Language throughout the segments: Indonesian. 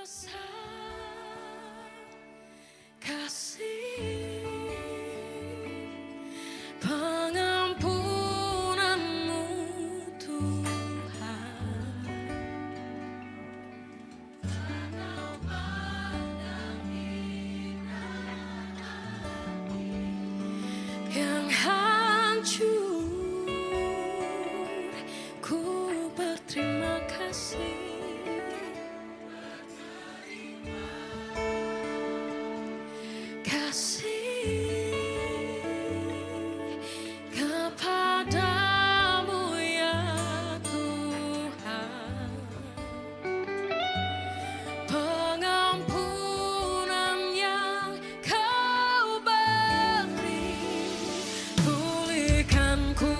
kuasa kasih pengampunanmu Tuhan. Engkau pandang hina hati yang hancur, ku berterima kasih. Kepadamu ya Tuhan, pengampunan yang Kau beri, pulihkanku.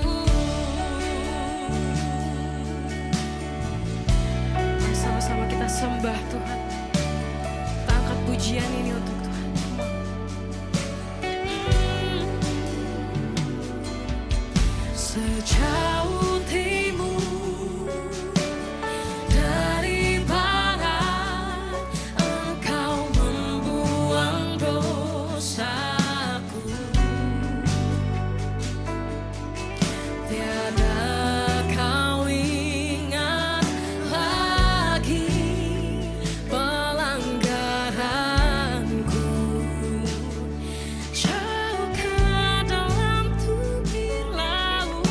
Sama-sama kita sembah Tuhan, kita angkat pujian ini untuk Tuhan. Sejauh timur dari barat, Engkau membuang dosaku. Tiada Kau ingat lagi pelanggaranku. Jauh ke dalam tubir laut,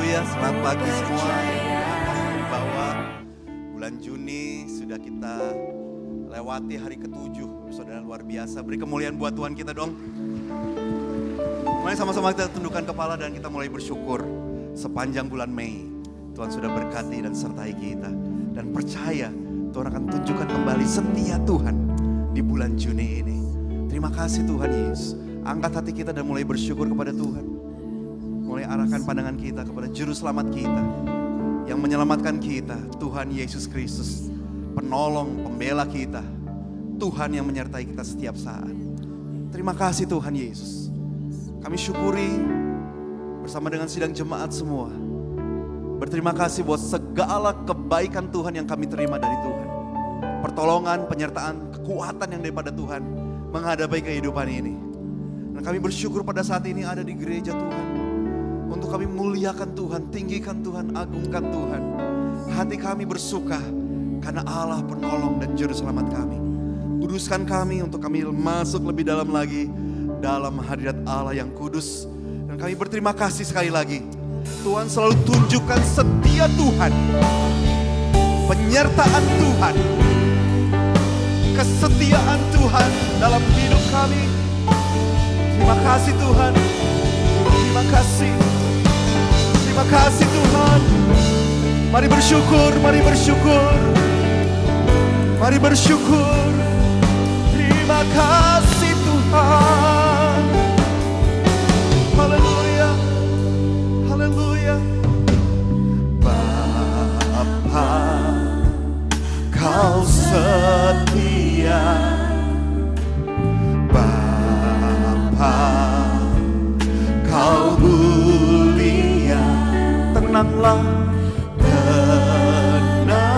Haleluya, selamat pagi semua yang di bawah. Bulan Juni sudah kita lewati hari ke-7. Saudara luar biasa, beri kemuliaan buat Tuhan kita dong. Mari sama-sama kita tundukkan kepala dan kita mulai bersyukur. Sepanjang bulan Mei, Tuhan sudah berkati dan sertai kita. Dan percaya Tuhan akan tunjukkan kembali setia Tuhan di bulan Juni ini. Terima kasih Tuhan Yesus. Angkat hati kita dan mulai bersyukur kepada Tuhan. Mulai arahkan pandangan kita kepada Juru Selamat kita yang menyelamatkan kita, Tuhan Yesus Kristus, penolong, pembela kita, Tuhan yang menyertai kita setiap saat. Terima kasih Tuhan Yesus. Kami syukuri bersama dengan sidang jemaat semua. Berterima kasih buat segala kebaikan Tuhan yang kami terima dari Tuhan. Pertolongan, penyertaan, kekuatan yang daripada Tuhan menghadapi kehidupan ini. Dan kami bersyukur pada saat ini ada di gereja Tuhan. Untuk kami muliakan Tuhan, tinggikan Tuhan, agungkan Tuhan. Hati kami bersuka karena Allah penolong dan juru selamat kami. Kuduskan kami untuk kami masuk lebih dalam lagi dalam hadirat Allah yang kudus. Dan kami berterima kasih sekali lagi. Tuhan selalu tunjukkan setia Tuhan, penyertaan Tuhan, kesetiaan Tuhan dalam hidup kami. Terima kasih Tuhan. Terima kasih. Terima kasih Tuhan. Mari bersyukur, mari bersyukur. Mari bersyukur. Terima kasih Tuhan. Haleluya. Haleluya. Bapa, Kau setia. Bapa, Kau mulia. Tenanglah, tenanglah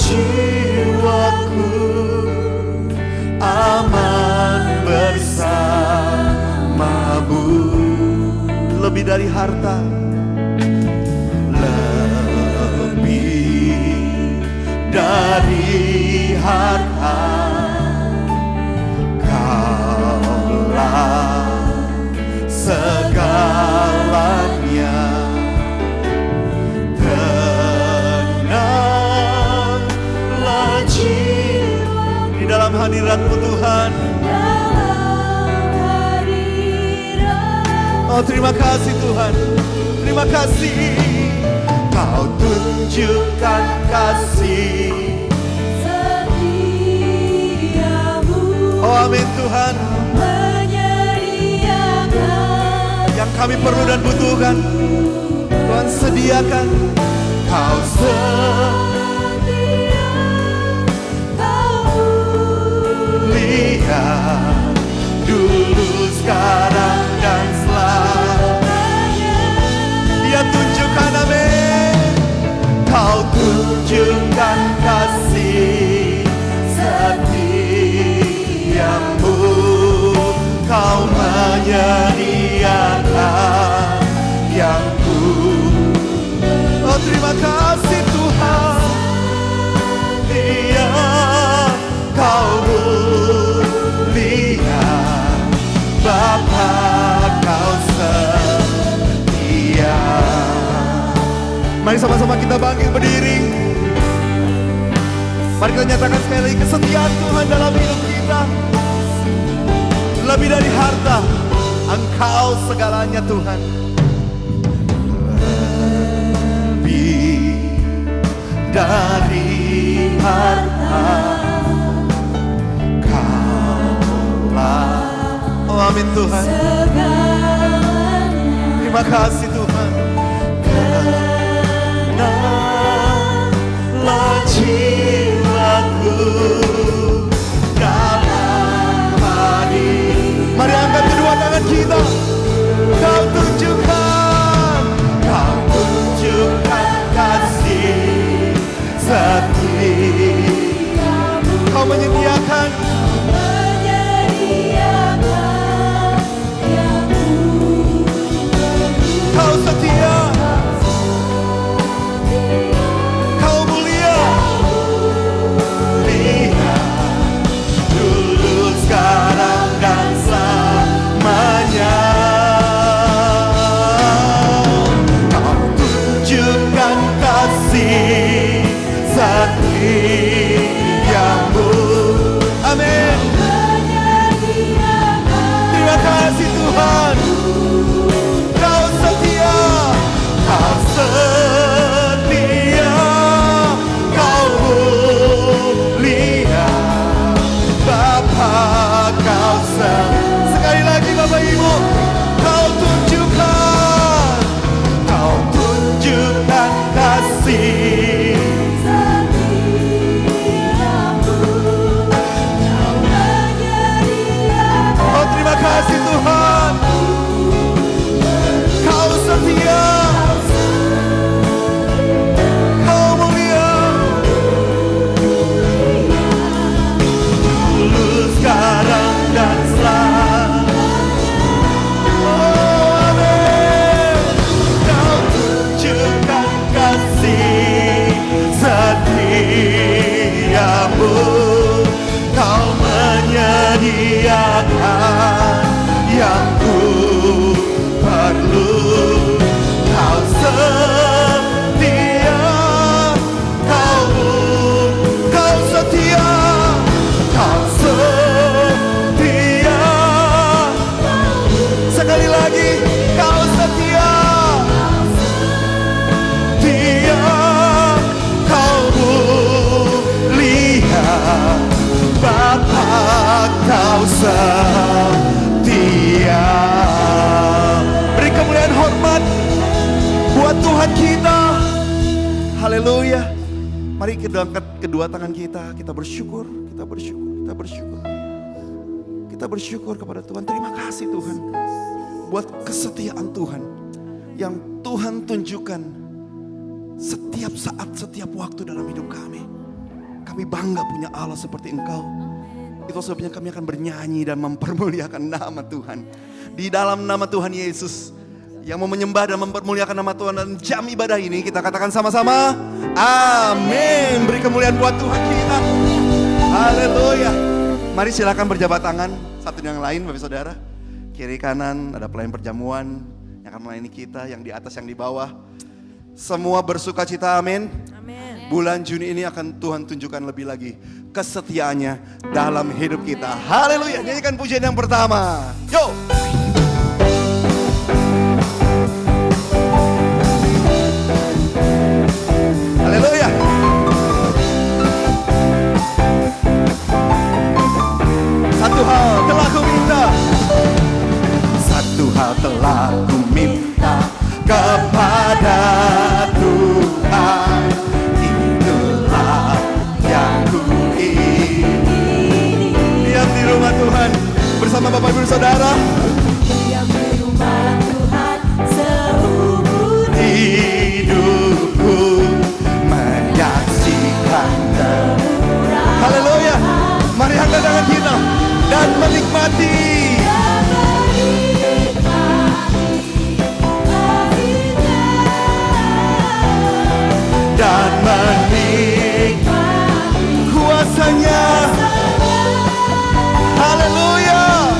jiwaku, aman bersamamu. Lebih dari harta, lebih dari harta, Kaulah segalanya. Tenanglah jiwa di dalam hadirat-Mu Tuhan. Oh terima kasih Tuhan. Terima kasih. Kau tunjukkan kasih setiamu. Oh amin Tuhan. Yang kami perlu dan butuhkan Tuhan sediakan. Kau setia, Kau mulia, dulu, sekarang, dan selamanya. Dia tunjukkan amin. Kau tunjukkan kasih setiamu. Kau menyediakan yang ku. Oh terima kasih Tuhan. Dia Kau mulia. Bapa Kau setia. Mari sama-sama kita bangkit berdiri. Mari kita nyatakan sekali lagi kesetiaan Tuhan dalam hidup kita. Lebih dari harta, Engkau segalanya Tuhan. Lebih dari harta, Kaulah. Oh amin Tuhan. Terima kasih Tuhan. Tenanglah jiwaku dalam hadirat. Mari angkat kedua tangan kita. Kau tunjukkan kasih setiamu. Kau menyediakan yang ku. Kau setia. Kau mulia. Lihat Tuhan kita. Haleluya. Mari kita angkat kedua tangan kita. Kita bersyukur, kita bersyukur, kita bersyukur. Kita bersyukur kepada Tuhan. Terima kasih Tuhan buat kesetiaan Tuhan yang Tuhan tunjukkan setiap saat, setiap waktu dalam hidup kami. Kami bangga punya Allah seperti Engkau. Itu sebabnya kami akan bernyanyi dan mempermuliakan nama Tuhan. Di dalam nama Tuhan Yesus, yang mau menyembah dan mempermuliakan nama Tuhan, dan jam ibadah ini kita katakan sama-sama, amin. Beri kemuliaan buat Tuhan kita. Haleluya. Mari silakan berjabat tangan satu dengan lain, Bapak Saudara. Kiri kanan ada pelayan perjamuan yang akan melayani kita, yang di atas, yang di bawah. Semua bersuka cita, amin. Bulan Juni ini akan Tuhan tunjukkan lebih lagi kesetiaannya dalam hidup kita. Haleluya. Nyanyikan pujian yang pertama. Yo. Haleluya. Satu hal telah ku minta. Satu hal telah ku minta kepada Tuhan. Itulah yang ku ingin. Diam di rumah Tuhan bersama Bapak Ibu Saudara. Diam di rumah Tuhan seumur hidupku, menyaksikan kemurahan. Haleluya. Mari angkat tangan kita dan menikmati. Dan menikmati kuasanya. Haleluya.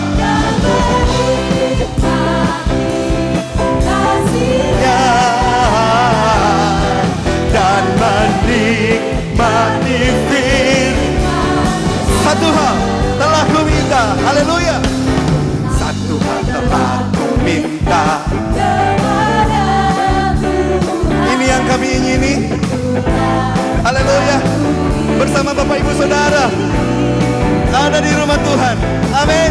Dan menikmati satu hal telah ku minta. Haleluya. Satu hal telah ku minta. Ini yang kami ingini. Haleluya. Bersama Bapak Ibu Saudara ada di rumah Tuhan. Amin.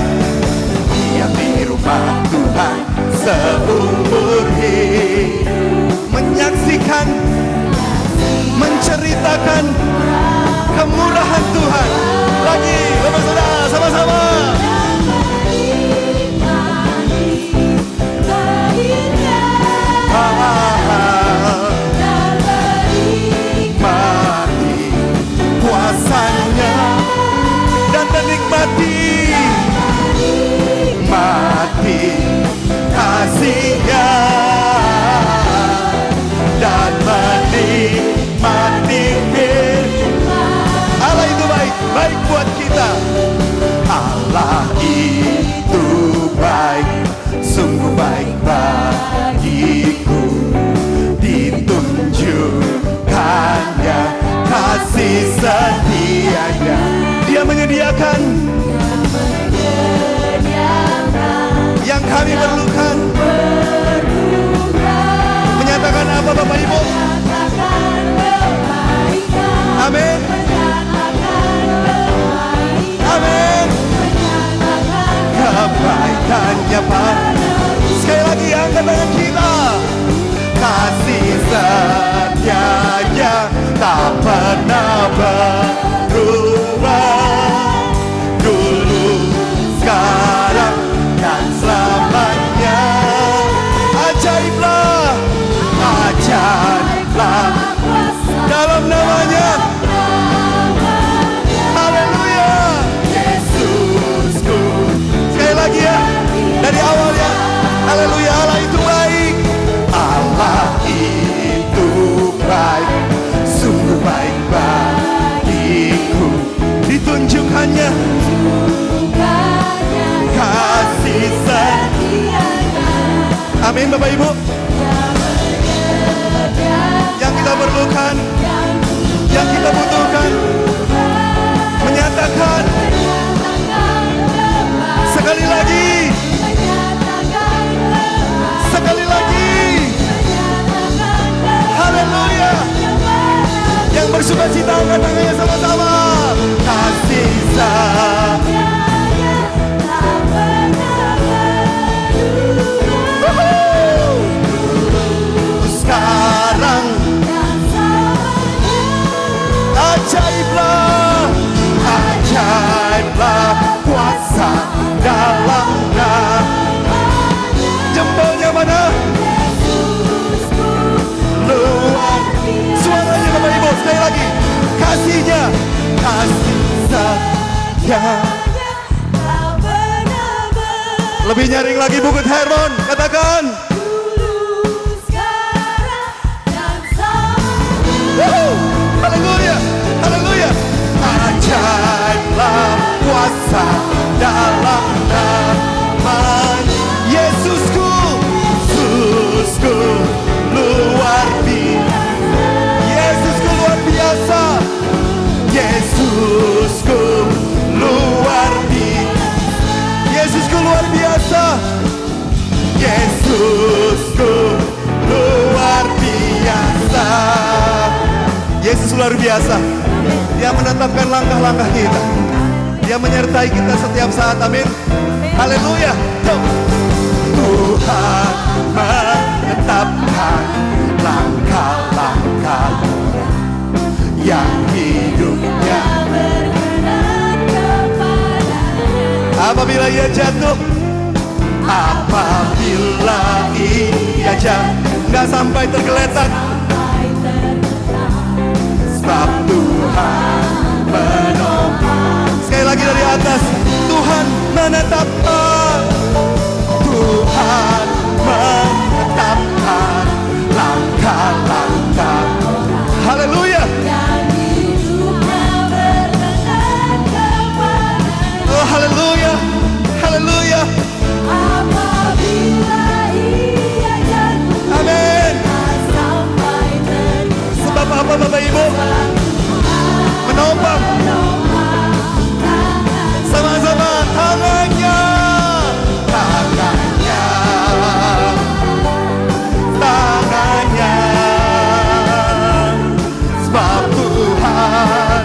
Diam di rumah Tuhan seumur hidup, menyaksikan, menceritakan kemurahan Tuhan. Lagi Bapak Saudara sama-sama. Mati kuasanya dan menikmati mati kasihnya dan menikmati Allah itu baik, baik buat kita. Allah itu baik, sungguh baik bagiku. Ditunjukkannya kasih setianya. Dia menyediakan yang kami perlukan. Menyatakan apa Bapak Ibu? Amin. Amin. Kebaikannya Pak. Sekali lagi angkat tangan kita. Kasih setianya tak pernah berubah. Dulu, sekarang, dan selamanya. Ajaiblah, ajaiblah dalam namanya. Haleluya. Yesusku. Sekali lagi ya, dari awal ya. Haleluya. Allah itu baik. Allah itu baik, sungguh baik bagiku. Ditunjukkannya kasih setianya. Amin Bapak Ibu. Yang kita perlukan, yang kita butuhkan, menyatakan sekali lagi, sekali lagi. Haleluya. Yang bersuka cita angkat tangannya sama-sama. Kasih sayang sekarang Semuanya tak pernah Lebih nyaring lagi Bukit Hermon, katakan. dulu, sekarang, dan selalu. Woohoo! Haleluya, haleluya. Ajaiblah kuasa dalam nama Yesusku, Yesusku luar biasa. Yesusku luar biasa. Yesusku luar biasa. Yesusku luar biasa. Yesusku luar biasa. Yesus luar biasa. Dia menetapkan langkah-langkah kita. Dia menyertai kita setiap saat. Amin. Haleluya. Tuhan menetapkan langkah-langkah yang hidupnya Berkenan kepadanya. apabila ia jatuh, apabila ia jatuh, nggak sampai tergeletak. Sebab Tuhan menopang. Sekali lagi dari atas, Tuhan menetapkan. Tuhan menetapkan langkah-langkah. Haleluya. Yang hidupnya berkenan kepadanya. Oh haleluya. Haleluya. Apabila ia jatuh, Amin. tak sampai terjatuh. Sebab apa Bapak Ibu? Menopang. Sama-sama tangannya. Tangannya. Tangannya. Sebab Tuhan.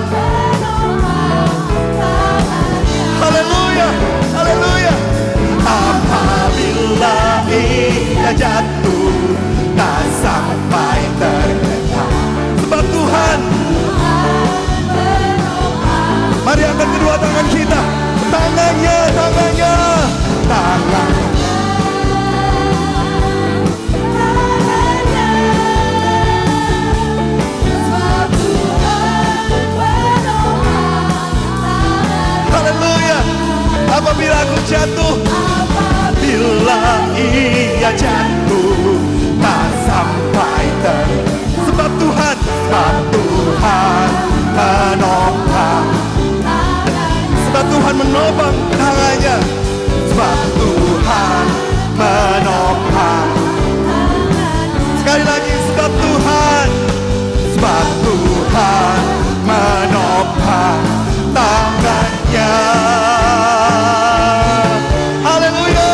Haleluya. Haleluya. Apabila ia jatuh, tak sampai tergeletak. Sebab Tuhan. Mari angkat kedua tangan kita. Tangannya, tangannya, tangan. Haleluya. Apabila aku jatuh, apabila ia jatuh, tak sampai sebab Tuhan, sebab Tuhan menopang. Sebab Tuhan menopang tangannya. Sebab Tuhan menopang. Sekali lagi, sebab Tuhan. Sebab Tuhan menopang tangannya. Haleluya.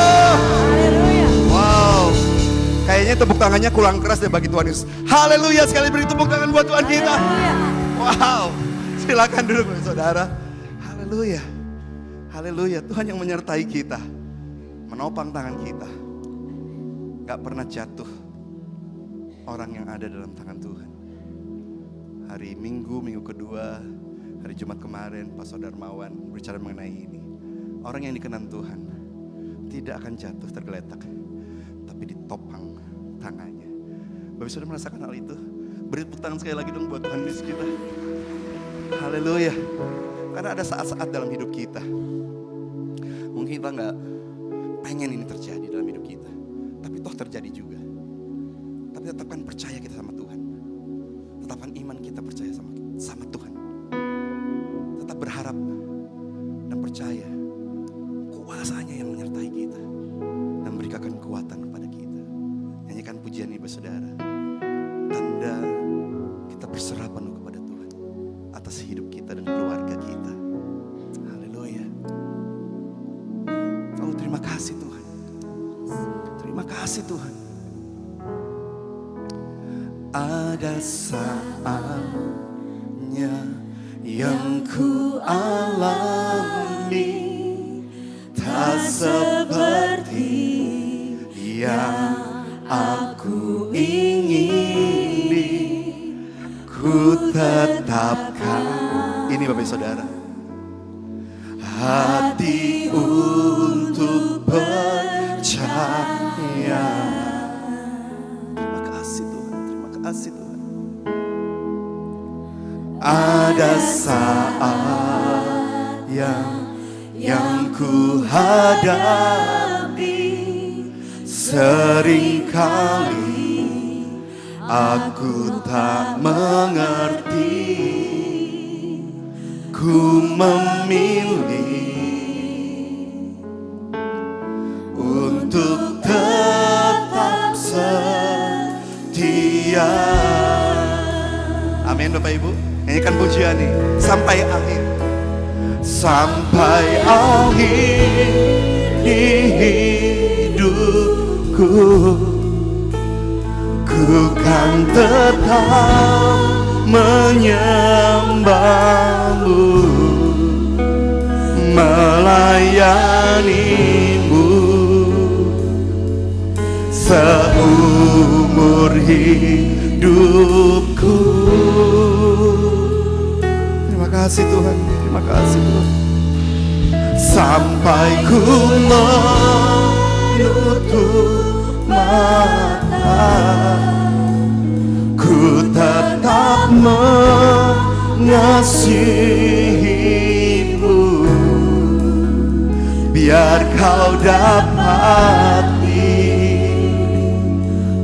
Wow. Kayaknya tepuk tangannya kurang keras deh bagi Tuhan Yesus. Haleluya. Sekali beri tepuk tangan buat Tuhan kita. Wow. Silakan duduk saudara. Haleluya. Haleluya. Tuhan yang menyertai kita. Menopang tangan kita. Gak pernah jatuh orang yang ada dalam tangan Tuhan. Hari Minggu kedua, hari Jumat kemarin, Pak Saudara Darmawan berbicara mengenai ini. Orang yang dikenan Tuhan tidak akan jatuh tergeletak, tapi ditopang tangannya. Bapak Saudara merasakan hal itu? Beri tepuk tangan sekali lagi dong buat Tuhan Yesus kita. Haleluya. Karena ada saat-saat dalam hidup kita, mungkin kita gak pengen ini terjadi dalam hidup kita, tapi toh terjadi juga. Tapi tetapkan percaya kita sama Tuhan. Tetapkan iman kita percaya sama Tuhan. Tetap berharap dan percaya kuasanya yang menyertai kita dan berikan kekuatan kepada kita. Nyanyikan pujian ibu saudara. Tanda kita berserah penuh kepada Tuhan atas hidup kita dan keluarga kita. Haleluya. Oh terima kasih Tuhan. Terima kasih Tuhan. Ada saatnya yang ku alami, tak seperti yang aku ingini. Ku tetapkan, ini Bapak Saudara, hati untuk percaya. Terima kasih Tuhan, terima kasih Tuhan. Ada saat yang yang ku hadapi. Seringkali aku tak mengerti, ku memilih untuk tetap setia. Amin Bapak Ibu. Nyanyikan pujian nih sampai akhir. Sampai akhir hidupku, ku kan tetap menyembahmu, melayanimu seumur hidupku. Terima kasih Tuhan, terima kasih Tuhan. Sampai ku menutup mata, ku tetap mengasihimu, biar kau dapati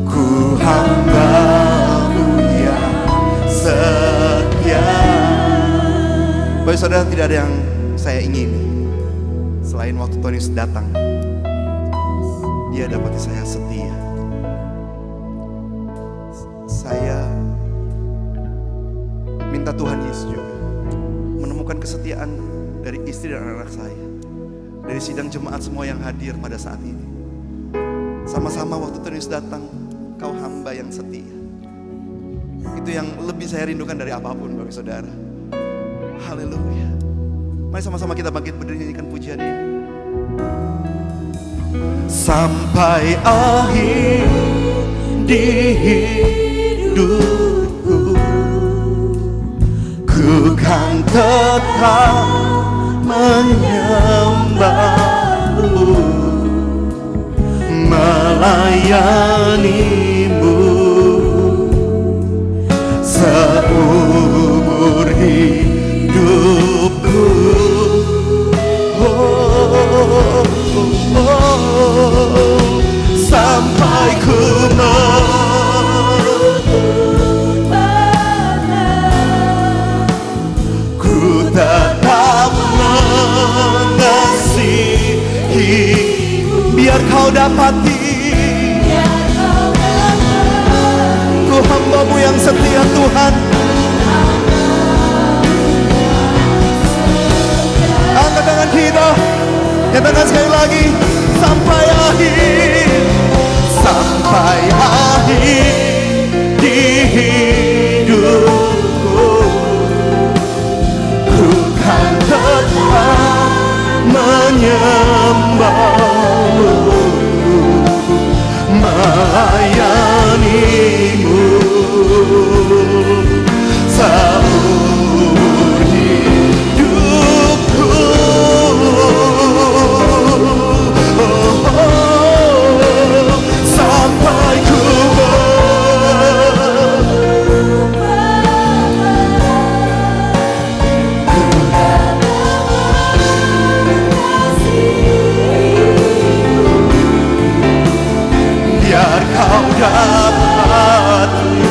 ku hamba-Mu yang setia. Bapak saudara, tidak ada yang saya ingini selain waktu Tuhan Yesus datang, Dia dapati saya setia. Saya minta Tuhan Yesus juga menemukan kesetiaan dari istri dan anak-anak saya, dari sidang jemaat semua yang hadir pada saat ini. Sama-sama waktu Tuhan Yesus datang, kau hamba yang setia. Itu yang lebih saya rindukan dari apapun, Bapak Saudara. Haleluya. Mari sama-sama kita bangkit berdiri nyanyikan pujian ini. Sampai akhir di hidupku, ku kan tetap menyembahmu, melayanimu seumur hidupku. Sampai ku menutup mata, ku tetap mengasihi, biar kau dapati ku hamba-Mu yang setia Tuhan. Angkat tangan kita, nyatakan sekali lagi. Sampai akhir, sampai akhir di hidupku, ku kan tetap menyembahmu, melayanimu seumur hidupku. Sampai ku biar kau dapati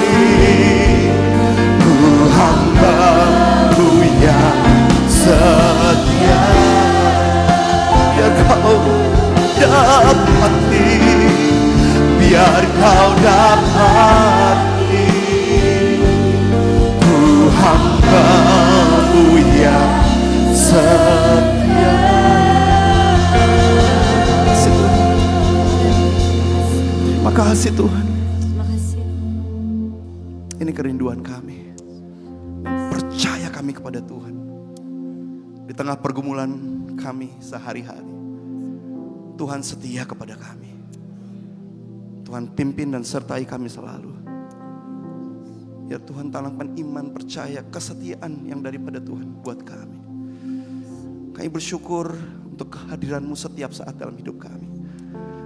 ku hamba-Mu yang setia, biar kau dapati, biar kau dapati ku hamba-Mu yang setia. Terima kasih Tuhan. Ini kerinduan kami. Percaya kami kepada Tuhan. Di tengah pergumulan kami sehari-hari, Tuhan setia kepada kami. Tuhan pimpin dan sertai kami selalu. Ya Tuhan, tanamkan iman, percaya, kesetiaan yang daripada Tuhan buat kami. Kami bersyukur untuk kehadiran-Mu setiap saat dalam hidup kami.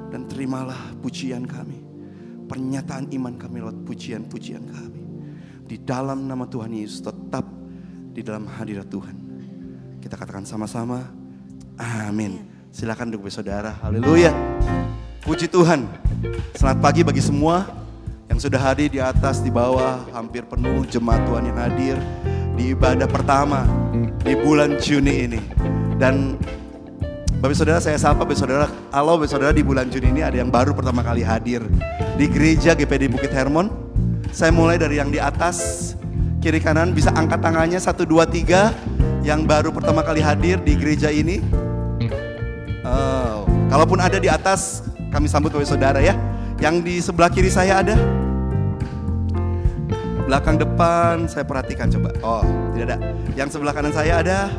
Dan terimalah pujian kami, pernyataan iman kami lewat pujian-pujian kami. Di dalam nama Tuhan Yesus, tetap di dalam hadirat Tuhan. Kita katakan sama-sama, Amin. Silakan duduk saudara. Haleluya. Puji Tuhan. Selamat pagi bagi semua yang sudah hadir di atas, di bawah, hampir penuh jemaat Tuhan yang hadir di ibadah pertama di bulan Juni ini. Dan Bapak Saudara, saya sapa Bapak Saudara. Halo Bapak Saudara, di bulan Juni ini ada yang baru pertama kali hadir di gereja GPD Bukit Hermon. Saya mulai dari yang di atas, kiri kanan bisa angkat tangannya 1, 2, 3 yang baru pertama kali hadir di gereja ini. Kalaupun ada di atas, kami sambut Bapak Saudara ya. Yang di sebelah kiri saya ada. Belakang depan saya perhatikan coba. Oh, tidak ada. Yang sebelah kanan saya ada.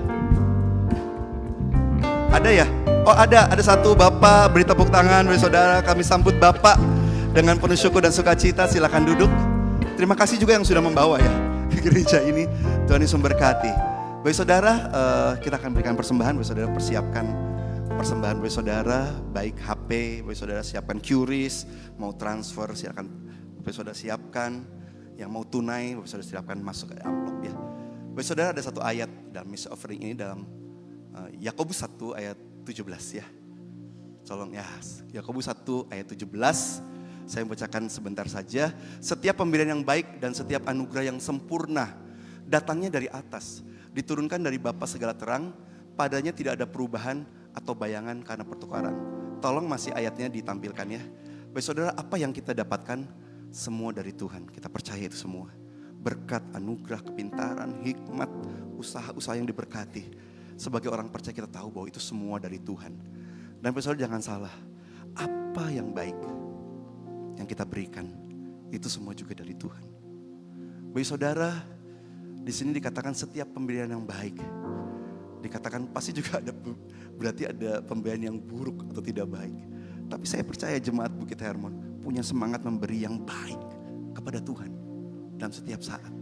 Ada ya? Oh ada satu Bapak, beri tepuk tangan Bapak Saudara. Kami sambut Bapak dengan penuh syukur dan sukacita. Silakan duduk. Terima kasih juga yang sudah membawa ya ke gereja ini. Tuhan Yesus memberkati. Bapak Saudara, kita akan berikan persembahan. Bapak Saudara persiapkan persembahan Bapak Saudara, baik HP, Bapak Saudara siapkan QRIS, mau transfer silakan Bapak Saudara siapkan, yang mau tunai Bapak Saudara siapkan masuk ke amplop ya. Bapak Saudara ada satu ayat dalam misi offering ini dalam Yakobus 1 ayat 17 ya. Tolong ya, Yakobus 1 ayat 17. Saya membacakan sebentar saja. Setiap pemberian yang baik dan setiap anugerah yang sempurna datangnya dari atas, diturunkan dari Bapa segala terang, padanya tidak ada perubahan atau bayangan karena pertukaran. Tolong masih ayatnya ditampilkan ya. Baik saudara, apa yang kita dapatkan semua dari Tuhan. Kita percaya itu semua. Berkat, anugerah, kepintaran, hikmat, usaha-usaha yang diberkati. Sebagai orang percaya kita tahu bahwa itu semua dari Tuhan. Dan baik saudara jangan salah. Apa yang baik yang kita berikan itu semua juga dari Tuhan. Baik saudara, di sini dikatakan setiap pemberian yang baik. Dikatakan pasti juga ada, berarti ada pemberian yang buruk atau tidak baik. Tapi saya percaya jemaat Bukit Hermon punya semangat memberi yang baik kepada Tuhan dalam setiap saat.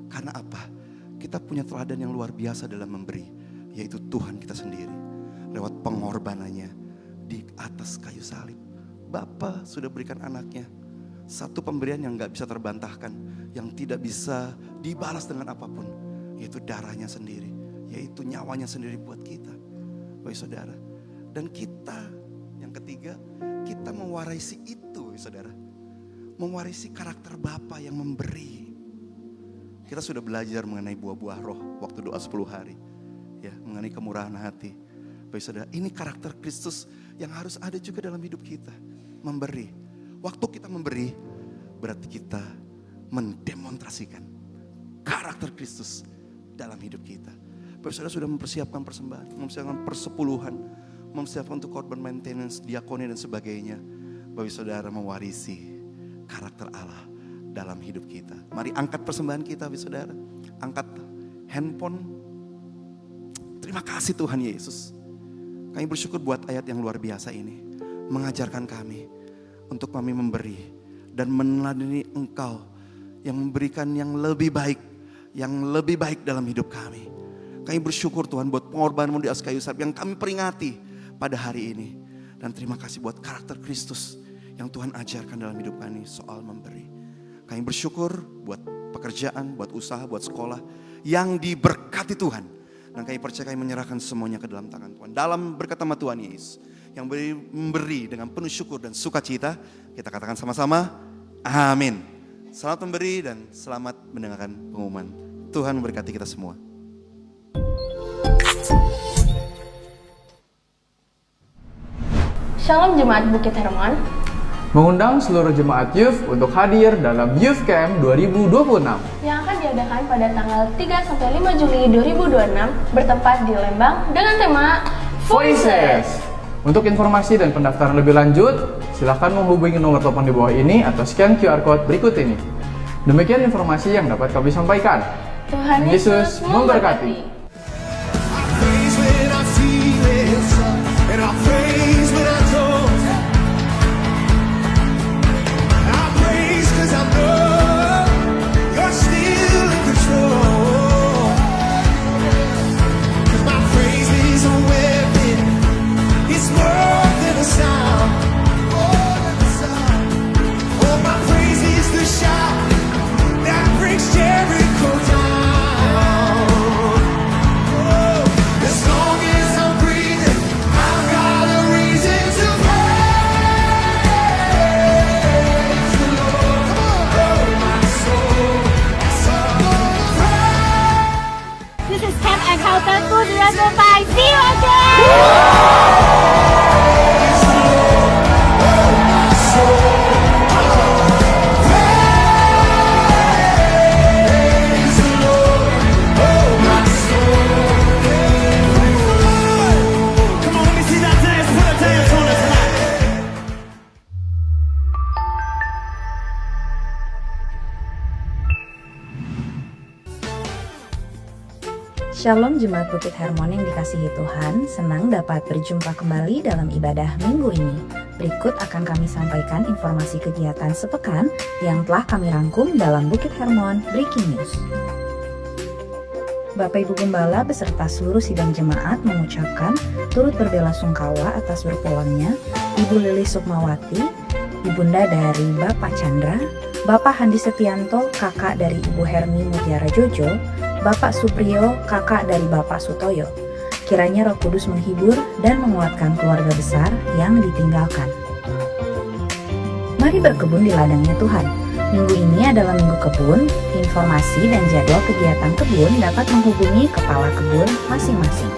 Karena apa? Kita punya teladan yang luar biasa dalam memberi, yaitu Tuhan kita sendiri. Lewat pengorbanannya di atas kayu salib. Bapa sudah berikan anaknya. Satu pemberian yang gak bisa terbantahkan, yang tidak bisa dibalas dengan apapun, yaitu darahnya sendiri. Yaitu nyawanya sendiri buat kita, Bapak Saudara. Dan kita, yang ketiga, kita mewarisi itu, Saudara. Mewarisi karakter Bapa yang memberi. Kita sudah belajar mengenai buah-buah roh waktu doa 10 hari. Ya, mengenai kemurahan hati. Bapak Saudara, ini karakter Kristus yang harus ada juga dalam hidup kita. Memberi. Waktu kita memberi, berarti kita mendemonstrasikan karakter Kristus dalam hidup kita. Bapak Saudara sudah mempersiapkan persembahan, mempersiapkan persepuluhan, mempersiapkan untuk korban maintenance, diakoni dan sebagainya. Bapak Saudara mewarisi karakter Allah dalam hidup kita. Mari angkat persembahan kita Bapak Saudara. Angkat handphone. Terima kasih Tuhan Yesus. Kami bersyukur buat ayat yang luar biasa ini. Mengajarkan kami untuk kami memberi dan meneladani Engkau yang memberikan yang lebih baik. Yang lebih baik dalam hidup kami. Kami bersyukur Tuhan buat pengorbananmu di atas kayu salib yang kami peringati pada hari ini. Dan terima kasih buat karakter Kristus yang Tuhan ajarkan dalam hidup kami soal memberi. Kami bersyukur buat pekerjaan, buat usaha, buat sekolah yang diberkati Tuhan. Dan kami percaya kami menyerahkan semuanya ke dalam tangan Tuhan. Dalam berkat nama Tuhan Yesus yang memberi dengan penuh syukur dan sukacita, kita katakan sama-sama, amin. Selamat memberi dan selamat mendengarkan pengumuman. Tuhan memberkati kita semua. Shalom Jemaat Bukit Hermon. Mengundang seluruh jemaat youth untuk hadir dalam Youth Camp 2026 yang akan diadakan pada tanggal 3-5 Juli 2026 bertempat di Lembang dengan tema Voices. Untuk informasi dan pendaftaran lebih lanjut, silakan menghubungi nomor telepon di bawah ini atau scan QR Code berikut ini. Demikian informasi yang dapat kami sampaikan. Tuhan Yesus memberkati. Shalom Jemaat Bukit Hermon yang dikasihi Tuhan, senang dapat berjumpa kembali dalam ibadah minggu ini. Berikut akan kami sampaikan informasi kegiatan sepekan yang telah kami rangkum dalam Bukit Hermon Breaking News. Bapak Ibu Gembala beserta seluruh sidang jemaat mengucapkan turut berbelasungkawa atas berpulangnya Ibu Lili Sukmawati, Ibunda dari Bapak Chandra, Bapak Handi Setianto, kakak dari Ibu Hermi Mutiara Jojo, Bapak Supriyo, kakak dari Bapak Sutoyo. Kiranya Roh Kudus menghibur dan menguatkan keluarga besar yang ditinggalkan. Mari berkebun di ladangnya Tuhan. Minggu ini adalah minggu kebun. Informasi dan jadwal kegiatan kebun dapat menghubungi kepala kebun masing-masing.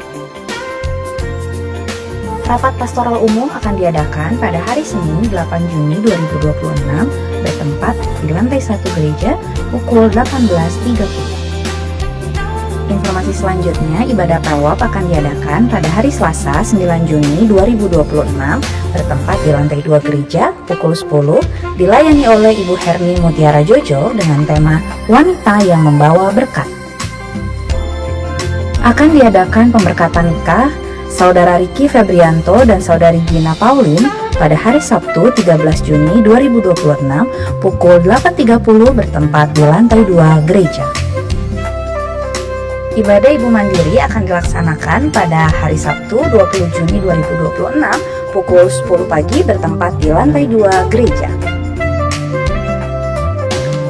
Rapat pastoral umum akan diadakan pada hari Senin 8 Juni 2026 bertempat di lantai 1 gereja pukul 18.30. Informasi selanjutnya, ibadah tawaf akan diadakan pada hari Selasa 9 Juni 2026 bertempat di lantai 2 gereja pukul 10, dilayani oleh Ibu Hermi Mutiara Jojo dengan tema Wanita yang Membawa Berkat. Akan diadakan pemberkatan nikah Saudara Riki Febrianto dan Saudari Gina Paulin pada hari Sabtu 13 Juni 2026 pukul 8.30 bertempat di lantai 2 gereja. Ibadah Ibu Mandiri akan dilaksanakan pada hari Sabtu 20 Juni 2026 pukul 10 pagi bertempat di lantai 2 gereja.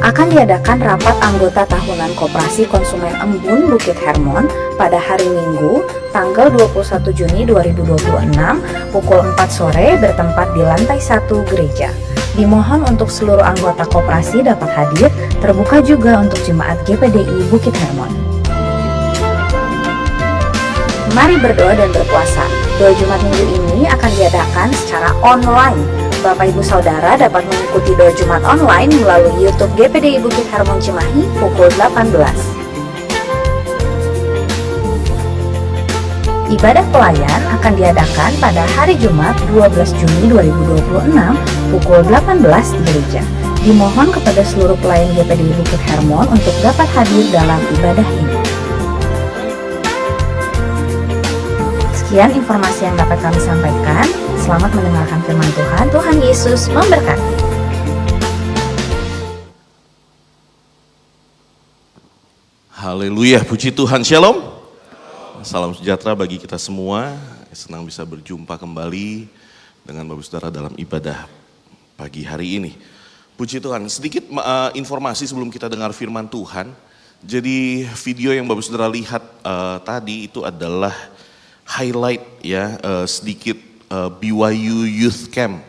Akan diadakan rapat anggota tahunan Koperasi Konsumen Embun Bukit Hermon pada hari Minggu tanggal 21 Juni 2026 pukul 4 sore bertempat di lantai 1 gereja. Dimohon untuk seluruh anggota koperasi dapat hadir, terbuka juga untuk jemaat GPDI Bukit Hermon. Mari berdoa dan berpuasa. Doa Jumat minggu ini akan diadakan secara online. Bapak Ibu Saudara dapat mengikuti doa Jumat online melalui YouTube GPDI Bukit Hermon Cimahi pukul 18. Ibadah pelayan akan diadakan pada hari Jumat 12 Juni 2026 pukul 18 di gereja. Dimohon kepada seluruh pelayan GPDI Bukit Hermon untuk dapat hadir dalam ibadah ini. Sekian informasi yang dapat kami sampaikan. Selamat mendengarkan firman Tuhan. Tuhan Yesus memberkati. Haleluya, puji Tuhan. Shalom. Salam sejahtera bagi kita semua. Senang bisa berjumpa kembali dengan Bapak Saudara dalam ibadah pagi hari ini. Puji Tuhan. Sedikit informasi sebelum kita dengar firman Tuhan. Jadi video yang Bapak Saudara lihat tadi itu adalah highlight ya sedikit BYU Youth Camp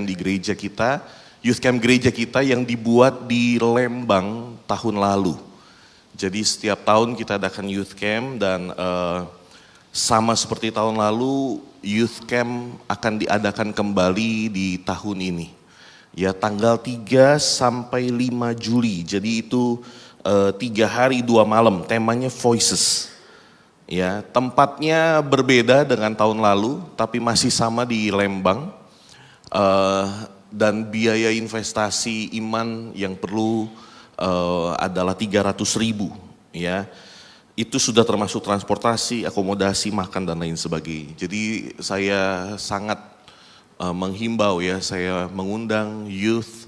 di gereja kita, Youth Camp gereja kita yang dibuat di Lembang tahun lalu. Jadi setiap tahun kita adakan Youth Camp dan sama seperti tahun lalu Youth Camp akan diadakan kembali di tahun ini. Ya tanggal 3 sampai 5 Juli, jadi itu 3 hari 2 malam, temanya Voices. Ya, tempatnya berbeda dengan tahun lalu, tapi masih sama di Lembang. Dan biaya investasi iman yang perlu adalah 300.000. Ya, itu sudah termasuk transportasi, akomodasi, makan dan lain sebagainya. Jadi saya sangat menghimbau ya, saya mengundang youth,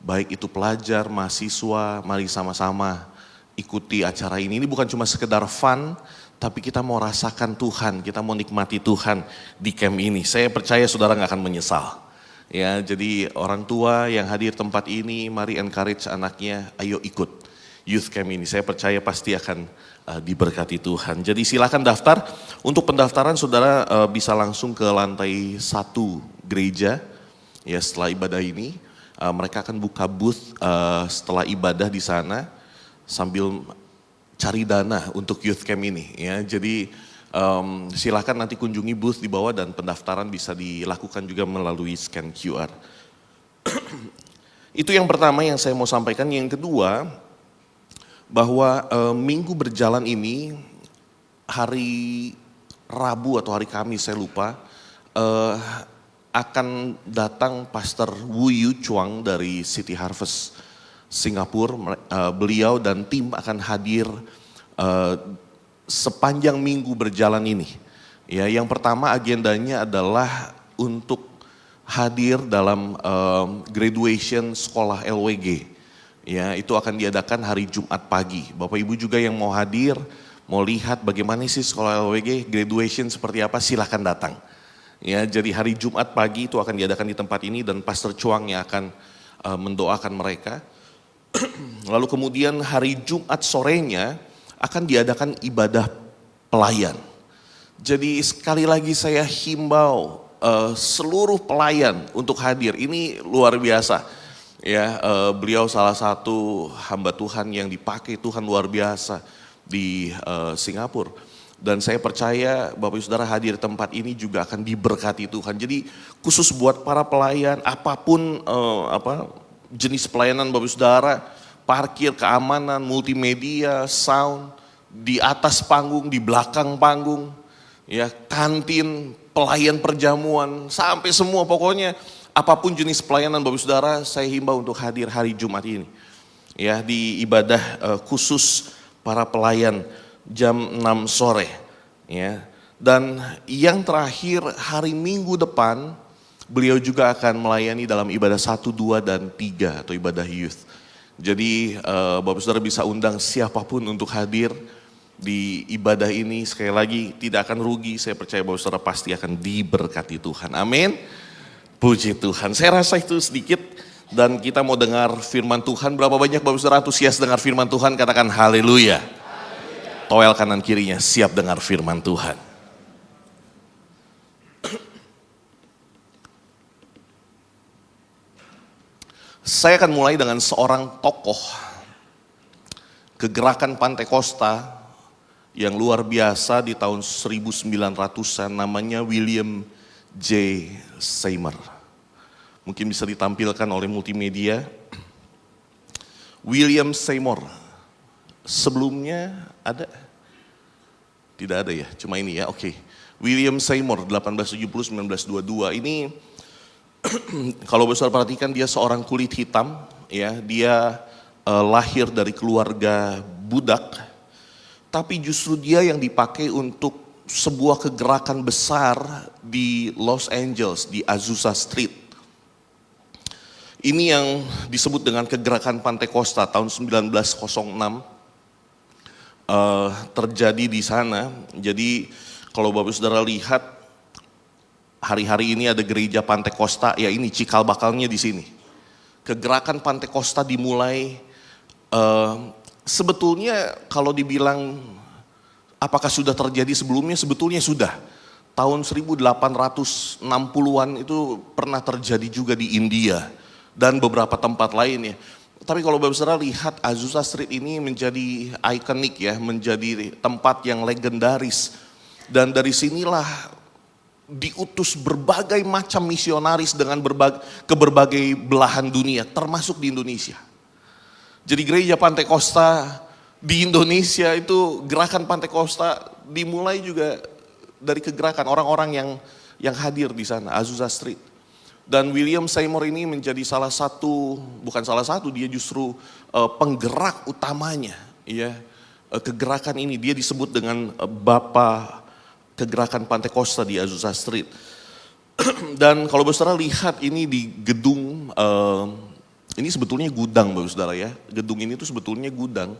baik itu pelajar, mahasiswa, mari sama-sama ikuti acara ini. Ini bukan cuma sekedar fun, tapi kita mau rasakan Tuhan, kita mau nikmati Tuhan di camp ini. Saya percaya saudara gak akan menyesal. Ya, jadi orang tua yang hadir tempat ini, mari encourage anaknya, ayo ikut youth camp ini. Saya percaya pasti akan diberkati Tuhan. Jadi silakan daftar. Untuk pendaftaran saudara bisa langsung ke lantai 1 gereja. Ya, setelah ibadah ini, mereka akan buka booth setelah ibadah di sana sambil cari dana untuk youth camp ini ya. Jadi silakan nanti kunjungi booth di bawah dan pendaftaran bisa dilakukan juga melalui scan QR. Itu yang pertama yang saya mau sampaikan. Yang kedua, bahwa minggu berjalan ini hari Rabu atau hari Kamis saya lupa akan datang Pastor Wu Yu Chuang dari City Harvest Singapura. Beliau dan tim akan hadir sepanjang minggu berjalan ini. Ya, yang pertama agendanya adalah untuk hadir dalam graduation sekolah LWG. Ya, itu akan diadakan hari Jumat pagi. Bapak Ibu juga yang mau hadir, mau lihat bagaimana sih sekolah LWG, graduation seperti apa, silahkan datang. Ya, jadi hari Jumat pagi itu akan diadakan di tempat ini dan Pastor Chuang yang akan mendoakan mereka. Lalu kemudian hari Jumat sorenya akan diadakan ibadah pelayan. Jadi sekali lagi saya himbau seluruh pelayan untuk hadir. Ini luar biasa. Ya, beliau salah satu hamba Tuhan yang dipakai Tuhan luar biasa di Singapura. Dan saya percaya Bapak Ibu Saudara hadir di tempat ini juga akan diberkati Tuhan. Jadi khusus buat para pelayan, apapun jenis pelayanan Bapak Ibu Saudara, parkir, keamanan, multimedia, sound, di atas panggung, di belakang panggung, ya, kantin, pelayan perjamuan, sampai semua pokoknya apapun jenis pelayanan Bapak Ibu Saudara, saya himbau untuk hadir hari Jumat ini. Ya, di ibadah khusus para pelayan jam 6 sore. Ya. Dan yang terakhir hari Minggu depan, beliau juga akan melayani dalam ibadah 1, 2, dan 3 atau ibadah youth. Jadi Bapak Saudara bisa undang siapapun untuk hadir di ibadah ini. Sekali lagi tidak akan rugi, saya percaya Bapak Saudara pasti akan diberkati Tuhan. Amin. Puji Tuhan. Saya rasa itu sedikit dan kita mau dengar firman Tuhan. Berapa banyak Bapak Saudara antusias dengar firman Tuhan? Katakan haleluya. Toel kanan kirinya siap dengar firman Tuhan. Saya akan mulai dengan seorang tokoh kegerakan Pantekosta yang luar biasa di tahun 1900-an, namanya William J. Seymour. Mungkin bisa ditampilkan oleh multimedia. William Seymour. Sebelumnya ada? Tidak ada ya, cuma ini ya, oke. William Seymour 1870-1922 ini kalau besar perhatikan dia seorang kulit hitam, ya, dia lahir dari keluarga budak, tapi justru dia yang dipakai untuk sebuah kegerakan besar di Los Angeles, di Azusa Street. Ini yang disebut dengan kegerakan Pantekosta tahun 1906 terjadi di sana. Jadi kalau Bapak Saudara lihat, hari-hari ini ada gereja Pantekosta, ya ini cikal bakalnya di sini. Kegerakan Pantekosta dimulai, sebetulnya kalau dibilang apakah sudah terjadi sebelumnya, sebetulnya sudah. Tahun 1860-an itu pernah terjadi juga di India dan beberapa tempat lainnya. Tapi kalau Bapak Saudara lihat, Azusa Street ini menjadi ikonik ya, menjadi tempat yang legendaris. Dan dari sinilah diutus berbagai macam misionaris dengan ke berbagai belahan dunia, termasuk di Indonesia. Jadi gereja Pantekosta di Indonesia itu, gerakan Pantekosta dimulai juga dari kegerakan orang-orang yang hadir di sana, Azusa Street. Dan William Seymour ini menjadi salah satu, bukan salah satu, dia justru penggerak utamanya, ya, kegerakan ini. Dia disebut dengan Bapak kegerakan Pantekosta di Azusa Street. Dan kalau Bapak Saudara lihat ini di gedung, ini sebetulnya gudang Bapak Saudara ya. Gedung ini tuh sebetulnya gudang,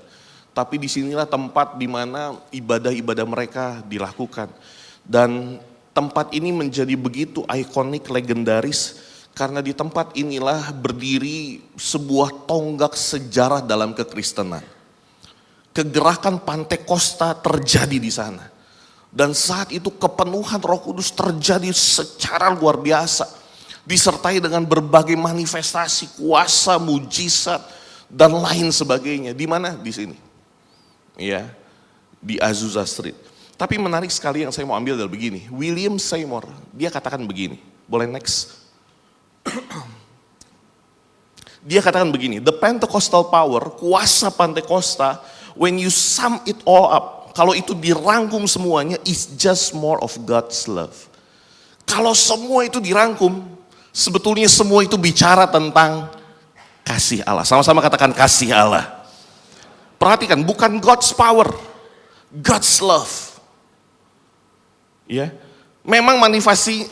tapi disinilah tempat di mana ibadah-ibadah mereka dilakukan. Dan tempat ini menjadi begitu ikonik, legendaris, karena di tempat inilah berdiri sebuah tonggak sejarah dalam kekristenan. Kegerakan Pantekosta terjadi di sana. Dan saat itu kepenuhan Roh Kudus terjadi secara luar biasa. Disertai dengan berbagai manifestasi, kuasa, mujizat, dan lain sebagainya. Di mana? Di sini. Ya, di Azusa Street. Tapi menarik sekali yang saya mau ambil adalah begini. William Seymour, dia katakan begini. Boleh next? Dia katakan begini. The Pentecostal power, kuasa Pantekosta, when you sum it all up, kalau itu dirangkum semuanya, is just more of God's love. Kalau semua itu dirangkum, sebetulnya semua itu bicara tentang kasih Allah. Sama-sama katakan kasih Allah. Perhatikan, bukan God's power. God's love. Ya. Memang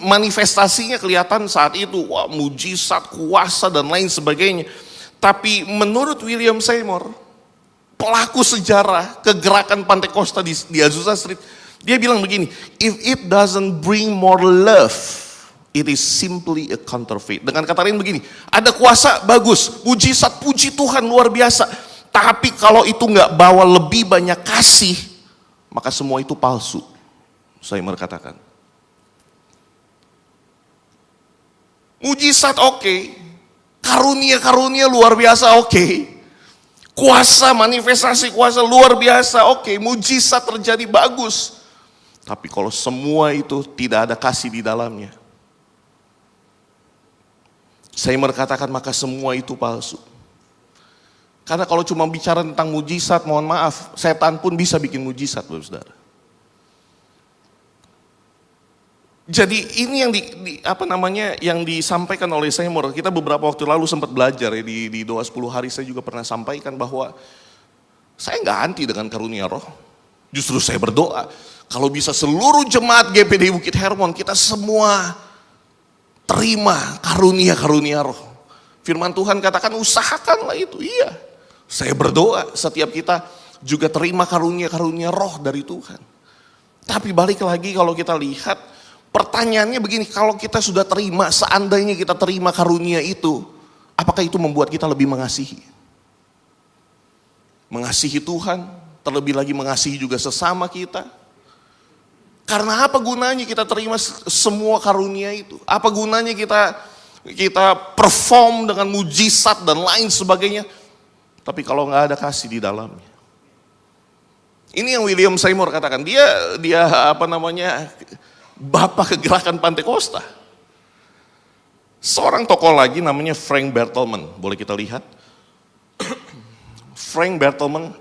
manifestasinya kelihatan saat itu, wah, mujizat, kuasa dan lain sebagainya. Tapi menurut William Seymour, pelaku sejarah kegerakan Pantekosta di Azusa Street, dia bilang begini, if it doesn't bring more love, it is simply a counterfeit. Dengan kata lain begini, ada kuasa bagus, mujizat, puji Tuhan luar biasa. Tapi kalau itu nggak bawa lebih banyak kasih, maka semua itu palsu. Seymour katakan. Mujizat oke, karunia-karunia luar biasa oke, kuasa, manifestasi kuasa luar biasa oke, mujizat terjadi bagus. Tapi kalau semua itu tidak ada kasih di dalamnya, saya berkatakan maka semua itu palsu. Karena kalau cuma bicara tentang mujizat, mohon maaf, setan pun bisa bikin mujizat, saudara. Jadi ini yang disampaikan oleh Seymour. Kita beberapa waktu lalu sempat belajar ya, di doa 10 hari saya juga pernah sampaikan bahwa saya nggak anti dengan karunia roh. Justru saya berdoa kalau bisa seluruh jemaat GPD Bukit Hermon kita semua terima karunia roh. Firman Tuhan katakan usahakanlah itu. Iya. Saya berdoa setiap kita juga terima karunia roh dari Tuhan. Tapi balik lagi kalau kita lihat, pertanyaannya begini, kalau kita sudah terima, seandainya kita terima karunia itu, apakah itu membuat kita lebih mengasihi? Mengasihi Tuhan, terlebih lagi mengasihi juga sesama kita. Karena apa gunanya kita terima semua karunia itu? Apa gunanya kita perform dengan mujizat dan lain sebagainya, tapi kalau nggak ada kasih di dalamnya? Ini yang William Seymour katakan, dia bapak kegerakan Pantekosta. Seorang tokoh lagi namanya Frank Bertelsmann, boleh kita lihat. Frank Bertelsmann,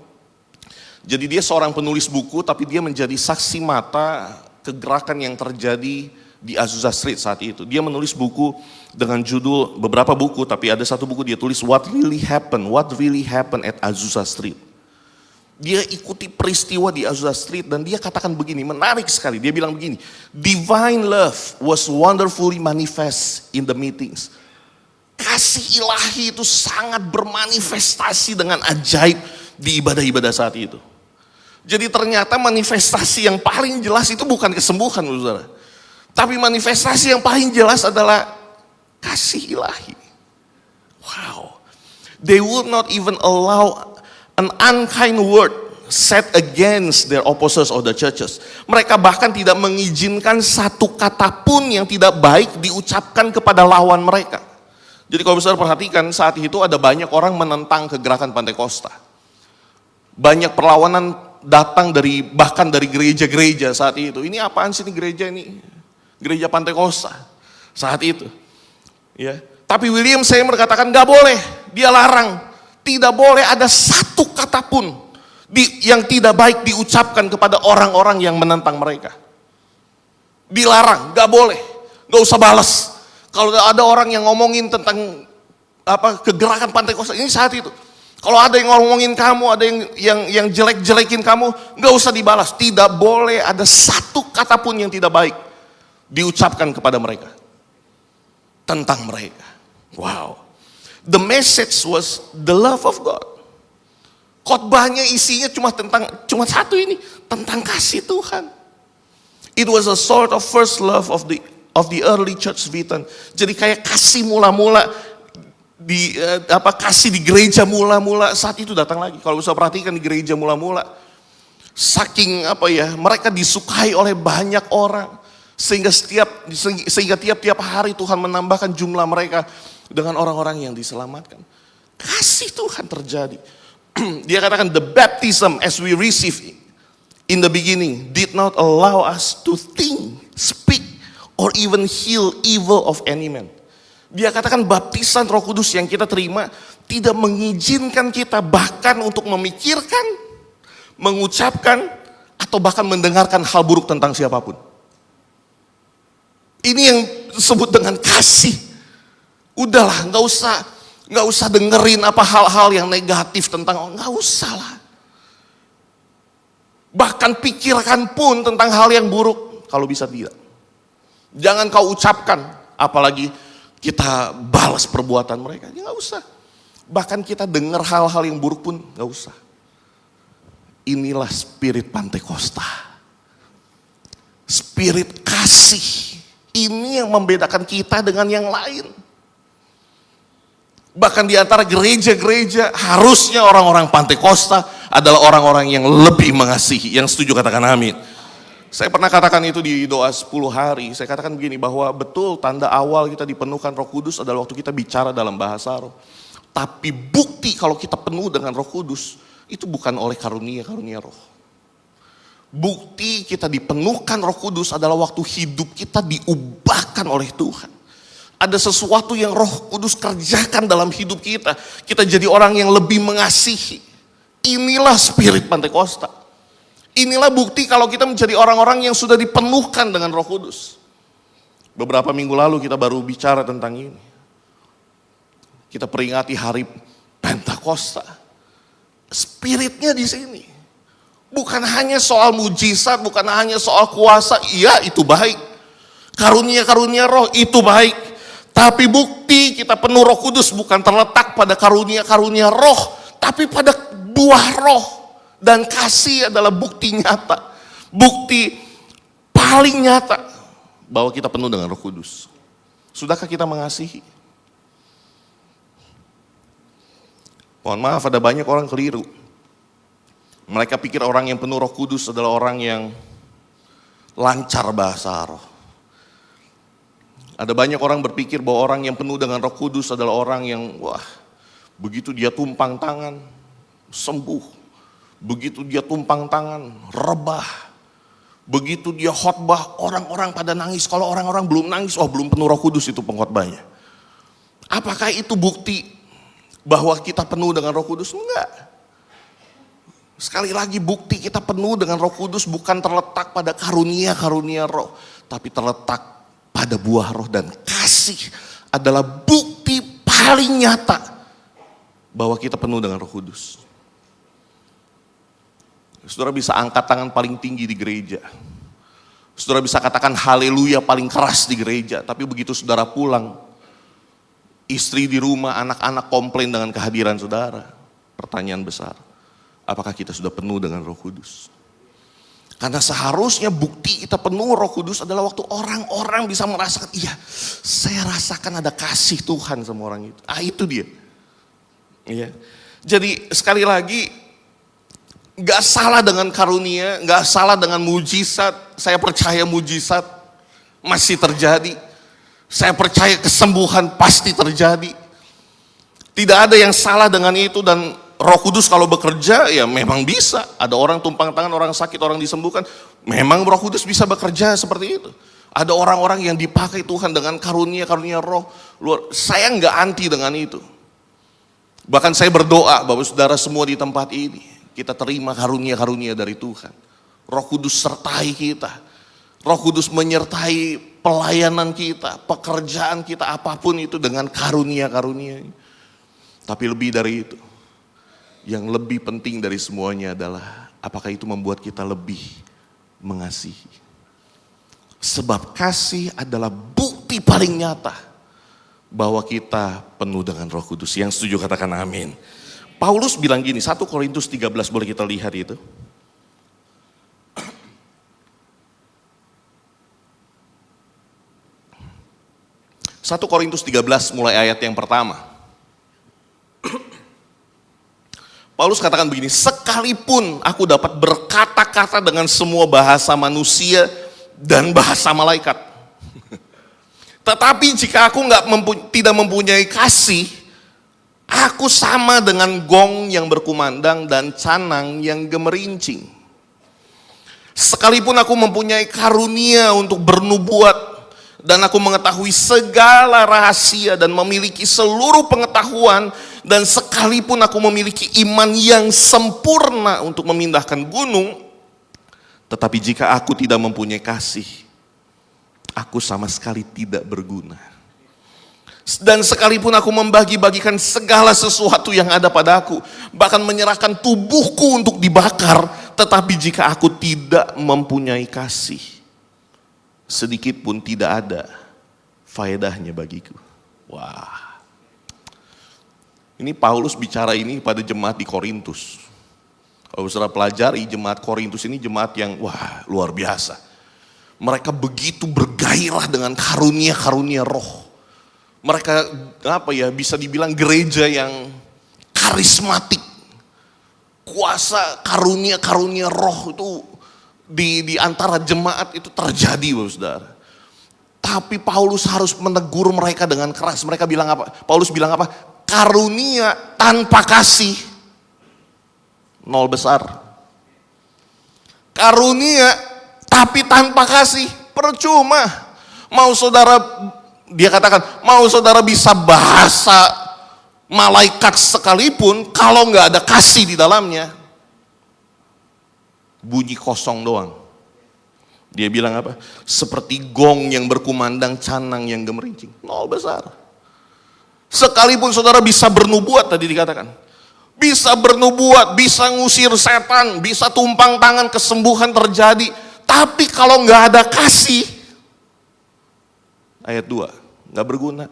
jadi dia seorang penulis buku, tapi dia menjadi saksi mata kegerakan yang terjadi di Azusa Street saat itu. Dia menulis buku dengan judul, beberapa buku, tapi ada satu buku dia tulis What Really Happened at Azusa Street. Dia ikuti peristiwa di Azusa Street dan dia katakan begini, menarik sekali. Dia bilang begini, divine love was wonderfully manifest in the meetings. Kasih ilahi itu sangat bermanifestasi dengan ajaib di ibadah-ibadah saat itu. Jadi ternyata manifestasi yang paling jelas itu bukan kesembuhan, saudara. Tapi manifestasi yang paling jelas adalah kasih ilahi. Wow. They would not even allow an unkind word said against their opposers or the churches. Mereka bahkan tidak mengizinkan satu kata pun yang tidak baik diucapkan kepada lawan mereka. Jadi kalau besar perhatikan saat itu ada banyak orang menentang kegerakan Pantekosta. Banyak perlawanan datang bahkan dari gereja-gereja saat itu. Ini apaan sih ini gereja ini? Gereja Pantekosta saat itu. Ya. Tapi William Seymour katakan nggak boleh, dia larang. Tidak boleh ada satu kata pun yang tidak baik diucapkan kepada orang-orang yang menentang mereka. Dilarang, gak boleh, gak usah balas. Kalau ada orang yang ngomongin tentang kegerakan Pantekosta ini saat itu, kalau ada yang ngomongin kamu, ada yang jelek-jelekin kamu, gak usah dibalas. Tidak boleh ada satu kata pun yang tidak baik diucapkan kepada mereka, tentang mereka. Wow. The message was the love of God. Khotbahnya isinya cuma satu ini, tentang kasih Tuhan. It was a sort of first love of the early church Witten. Jadi kayak kasih mula-mula kasih di gereja mula-mula saat itu datang lagi. Kalau bisa perhatikan di gereja mula-mula, saking mereka disukai oleh banyak orang sehingga tiap-tiap hari Tuhan menambahkan jumlah mereka dengan orang-orang yang diselamatkan. Kasih Tuhan terjadi. Dia katakan the baptism as we receive in the beginning did not allow us to think, speak, or even heal evil of any man. Dia katakan baptisan Roh Kudus yang kita terima tidak mengizinkan kita bahkan untuk memikirkan, mengucapkan, atau bahkan mendengarkan hal buruk tentang siapapun. Ini yang disebut dengan kasih. Udahlah, nggak usah dengerin hal-hal yang negatif tentang, nggak usah lah. Bahkan pikirkan pun tentang hal yang buruk, kalau bisa tidak. Jangan kau ucapkan, apalagi kita balas perbuatan mereka, ya gak usah. Bahkan kita dengar hal-hal yang buruk pun gak usah. Inilah spirit Pantekosta. Spirit kasih. Ini yang membedakan kita dengan yang lain. Bahkan di antara gereja-gereja, harusnya orang-orang Pantekosta adalah orang-orang yang lebih mengasihi. Yang setuju katakan amin. Saya pernah katakan itu di doa 10 hari. Saya katakan begini, bahwa betul tanda awal kita dipenuhkan Roh Kudus adalah waktu kita bicara dalam bahasa roh. Tapi bukti kalau kita penuh dengan Roh Kudus, itu bukan oleh karunia-karunia roh. Bukti kita dipenuhkan Roh Kudus adalah waktu hidup kita diubahkan oleh Tuhan. Ada sesuatu yang Roh Kudus kerjakan dalam hidup kita. Kita jadi orang yang lebih mengasihi. Inilah spirit Pantekosta. Inilah bukti kalau kita menjadi orang-orang yang sudah dipenuhkan dengan Roh Kudus. Beberapa minggu lalu kita baru bicara tentang ini. Kita peringati hari Pentakosta. Spiritnya di sini. Bukan hanya soal mujizat, bukan hanya soal kuasa. Iya, itu baik. Karunia-karunia roh itu baik. Tapi bukti kita penuh Roh Kudus bukan terletak pada karunia-karunia roh, tapi pada buah roh. Dan kasih adalah bukti nyata. Bukti paling nyata bahwa kita penuh dengan Roh Kudus. Sudahkah kita mengasihi? Mohon maaf, ada banyak orang keliru. Mereka pikir orang yang penuh Roh Kudus adalah orang yang lancar bahasa roh. Ada banyak orang berpikir bahwa orang yang penuh dengan Roh Kudus adalah orang yang, wah, begitu dia tumpang tangan, sembuh. Begitu dia tumpang tangan, rebah. Begitu dia khotbah, orang-orang pada nangis. Kalau orang-orang belum nangis, oh belum penuh Roh Kudus itu pengkhotbahnya. Apakah itu bukti bahwa kita penuh dengan Roh Kudus? Enggak. Sekali lagi bukti kita penuh dengan Roh Kudus bukan terletak pada karunia-karunia roh, tapi terletak pada buah roh, dan kasih adalah bukti paling nyata bahwa kita penuh dengan Roh Kudus. Saudara bisa angkat tangan paling tinggi di gereja. Saudara bisa katakan haleluya paling keras di gereja, tapi begitu saudara pulang, istri di rumah, anak-anak komplain dengan kehadiran saudara. Pertanyaan besar, apakah kita sudah penuh dengan Roh Kudus? Karena seharusnya bukti kita penuh Roh Kudus adalah waktu orang-orang bisa merasakan, iya, saya rasakan ada kasih Tuhan sama orang itu. Itu dia. Iya. Jadi sekali lagi, gak salah dengan karunia, gak salah dengan mujizat. Saya percaya mujizat masih terjadi. Saya percaya kesembuhan pasti terjadi. Tidak ada yang salah dengan itu, dan Roh Kudus kalau bekerja ya memang bisa. Ada orang tumpang tangan, orang sakit, orang disembuhkan. Memang Roh Kudus bisa bekerja seperti itu. Ada orang-orang yang dipakai Tuhan dengan karunia-karunia roh. Saya nggak anti dengan itu. Bahkan saya berdoa bahwa saudara semua di tempat ini, kita terima karunia-karunia dari Tuhan. Roh Kudus sertai kita. Roh Kudus menyertai pelayanan kita, pekerjaan kita, apapun itu dengan karunia-karunia. Tapi lebih dari itu, yang lebih penting dari semuanya adalah apakah itu membuat kita lebih mengasihi. Sebab kasih adalah bukti paling nyata bahwa kita penuh dengan Roh Kudus. Yang setuju katakan amin. Paulus bilang gini, 1 Korintus 13, boleh kita lihat itu. 1 Korintus 13 mulai ayat yang pertama. Paulus katakan begini, sekalipun aku dapat berkata-kata dengan semua bahasa manusia dan bahasa malaikat, tetapi jika aku tidak mempunyai kasih, aku sama dengan gong yang berkumandang dan canang yang gemerincing. Sekalipun aku mempunyai karunia untuk bernubuat, dan aku mengetahui segala rahasia dan memiliki seluruh pengetahuan, dan sekalipun aku memiliki iman yang sempurna untuk memindahkan gunung, tetapi jika aku tidak mempunyai kasih, aku sama sekali tidak berguna. Dan sekalipun aku membagi-bagikan segala sesuatu yang ada padaku, bahkan menyerahkan tubuhku untuk dibakar, Tetapi jika aku tidak mempunyai kasih, sedikit pun tidak ada faedahnya bagiku. Wah. Ini Paulus bicara ini pada jemaat di Korintus. Kalau saudara pelajari jemaat Korintus ini jemaat yang wah luar biasa. Mereka begitu bergairah dengan karunia-karunia roh. Mereka bisa dibilang gereja yang karismatik. Kuasa karunia-karunia roh itu di antara jemaat itu terjadi, saudara. Tapi Paulus harus menegur mereka dengan keras. Mereka bilang apa? Paulus bilang apa? Karunia tanpa kasih nol besar. Karunia tapi tanpa kasih percuma. Mau saudara, dia katakan, mau saudara bisa bahasa malaikat sekalipun, kalau nggak ada kasih di dalamnya, bunyi kosong doang. Dia bilang apa? Seperti gong yang berkumandang, canang yang gemerincing. Nol besar. Sekalipun saudara bisa bernubuat, tadi dikatakan, bisa bernubuat, bisa ngusir setan, bisa tumpang tangan, kesembuhan terjadi, tapi kalau nggak ada kasih, ayat 2, nggak berguna.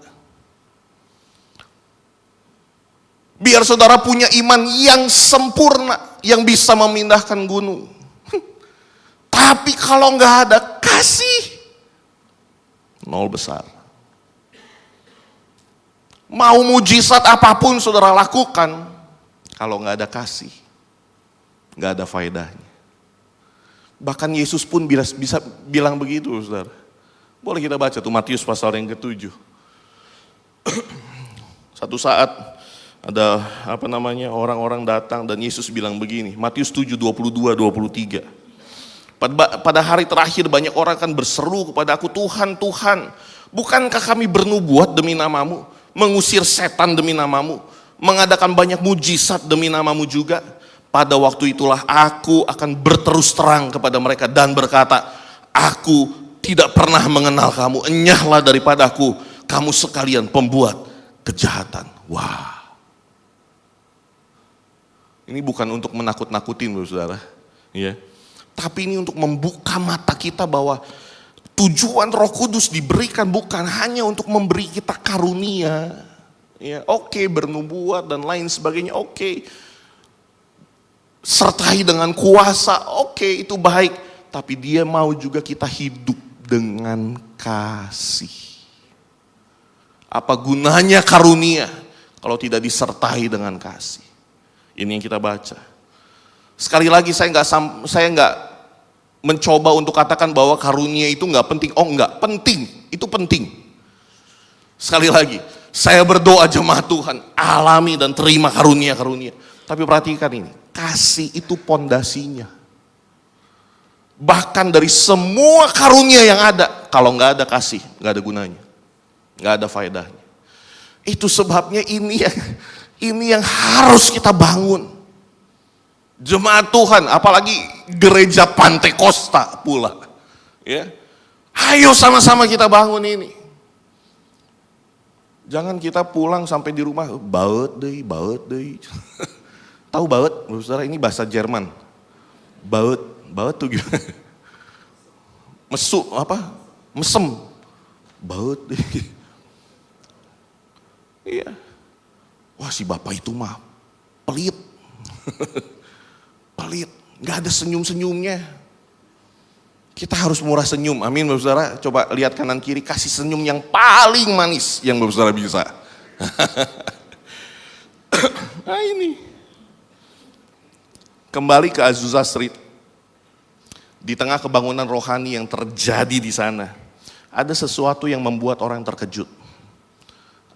Biar saudara punya iman yang sempurna, yang bisa memindahkan gunung. Tapi kalau nggak ada kasih, nol besar. Mau mujizat apapun saudara lakukan, kalau nggak ada kasih, nggak ada faedahnya. Bahkan Yesus pun bisa bilang begitu, saudara. Boleh kita baca tuh Matius pasal yang ke-7. Satu saat ada orang-orang datang dan Yesus bilang begini, Matius 7, 22, 23. Pada hari terakhir banyak orang akan berseru kepada aku, Tuhan, Tuhan, bukankah kami bernubuat demi namamu, mengusir setan demi namamu, mengadakan banyak mujizat demi namamu juga? Pada waktu itulah aku akan berterus terang kepada mereka dan berkata, aku tidak pernah mengenal kamu, enyahlah daripadaku, kamu sekalian pembuat kejahatan. Wah. Ini bukan untuk menakut-nakutin, saudara. Ya. Tapi ini untuk membuka mata kita bahwa tujuan Roh Kudus diberikan bukan hanya untuk memberi kita karunia. Ya, oke, bernubuat dan lain sebagainya, oke. Sertai dengan kuasa, oke, itu baik. Tapi dia mau juga kita hidup dengan kasih. Apa gunanya karunia kalau tidak disertai dengan kasih? Ini yang kita baca. Sekali lagi saya nggak mencoba untuk katakan bahwa karunia itu nggak penting. Oh nggak, penting, itu penting. Sekali lagi, saya berdoa jemaat Tuhan, alami dan terima karunia-karunia. Tapi perhatikan ini, kasih itu pondasinya. Bahkan dari semua karunia yang ada, kalau nggak ada kasih, nggak ada gunanya, nggak ada faedahnya. Itu sebabnya ini yang harus kita bangun. Jemaat Tuhan, apalagi gereja Pantekosta pula. Ya. Ayo sama-sama kita bangun ini. Jangan kita pulang sampai di rumah, baut deh. Tahu baut? Saudara, ini bahasa Jerman. Baut tuh gimana? Mesem. Baut deh. Iya. Wah, si bapak itu mah pelit. Pelit, gak ada senyum-senyumnya. Kita harus murah senyum, amin Bapak Saudara. Coba lihat kanan kiri, kasih senyum yang paling manis yang Bapak Saudara bisa. Nah ini. Kembali ke Azusa Street. Di tengah kebangunan rohani yang terjadi di sana, ada sesuatu yang membuat orang terkejut.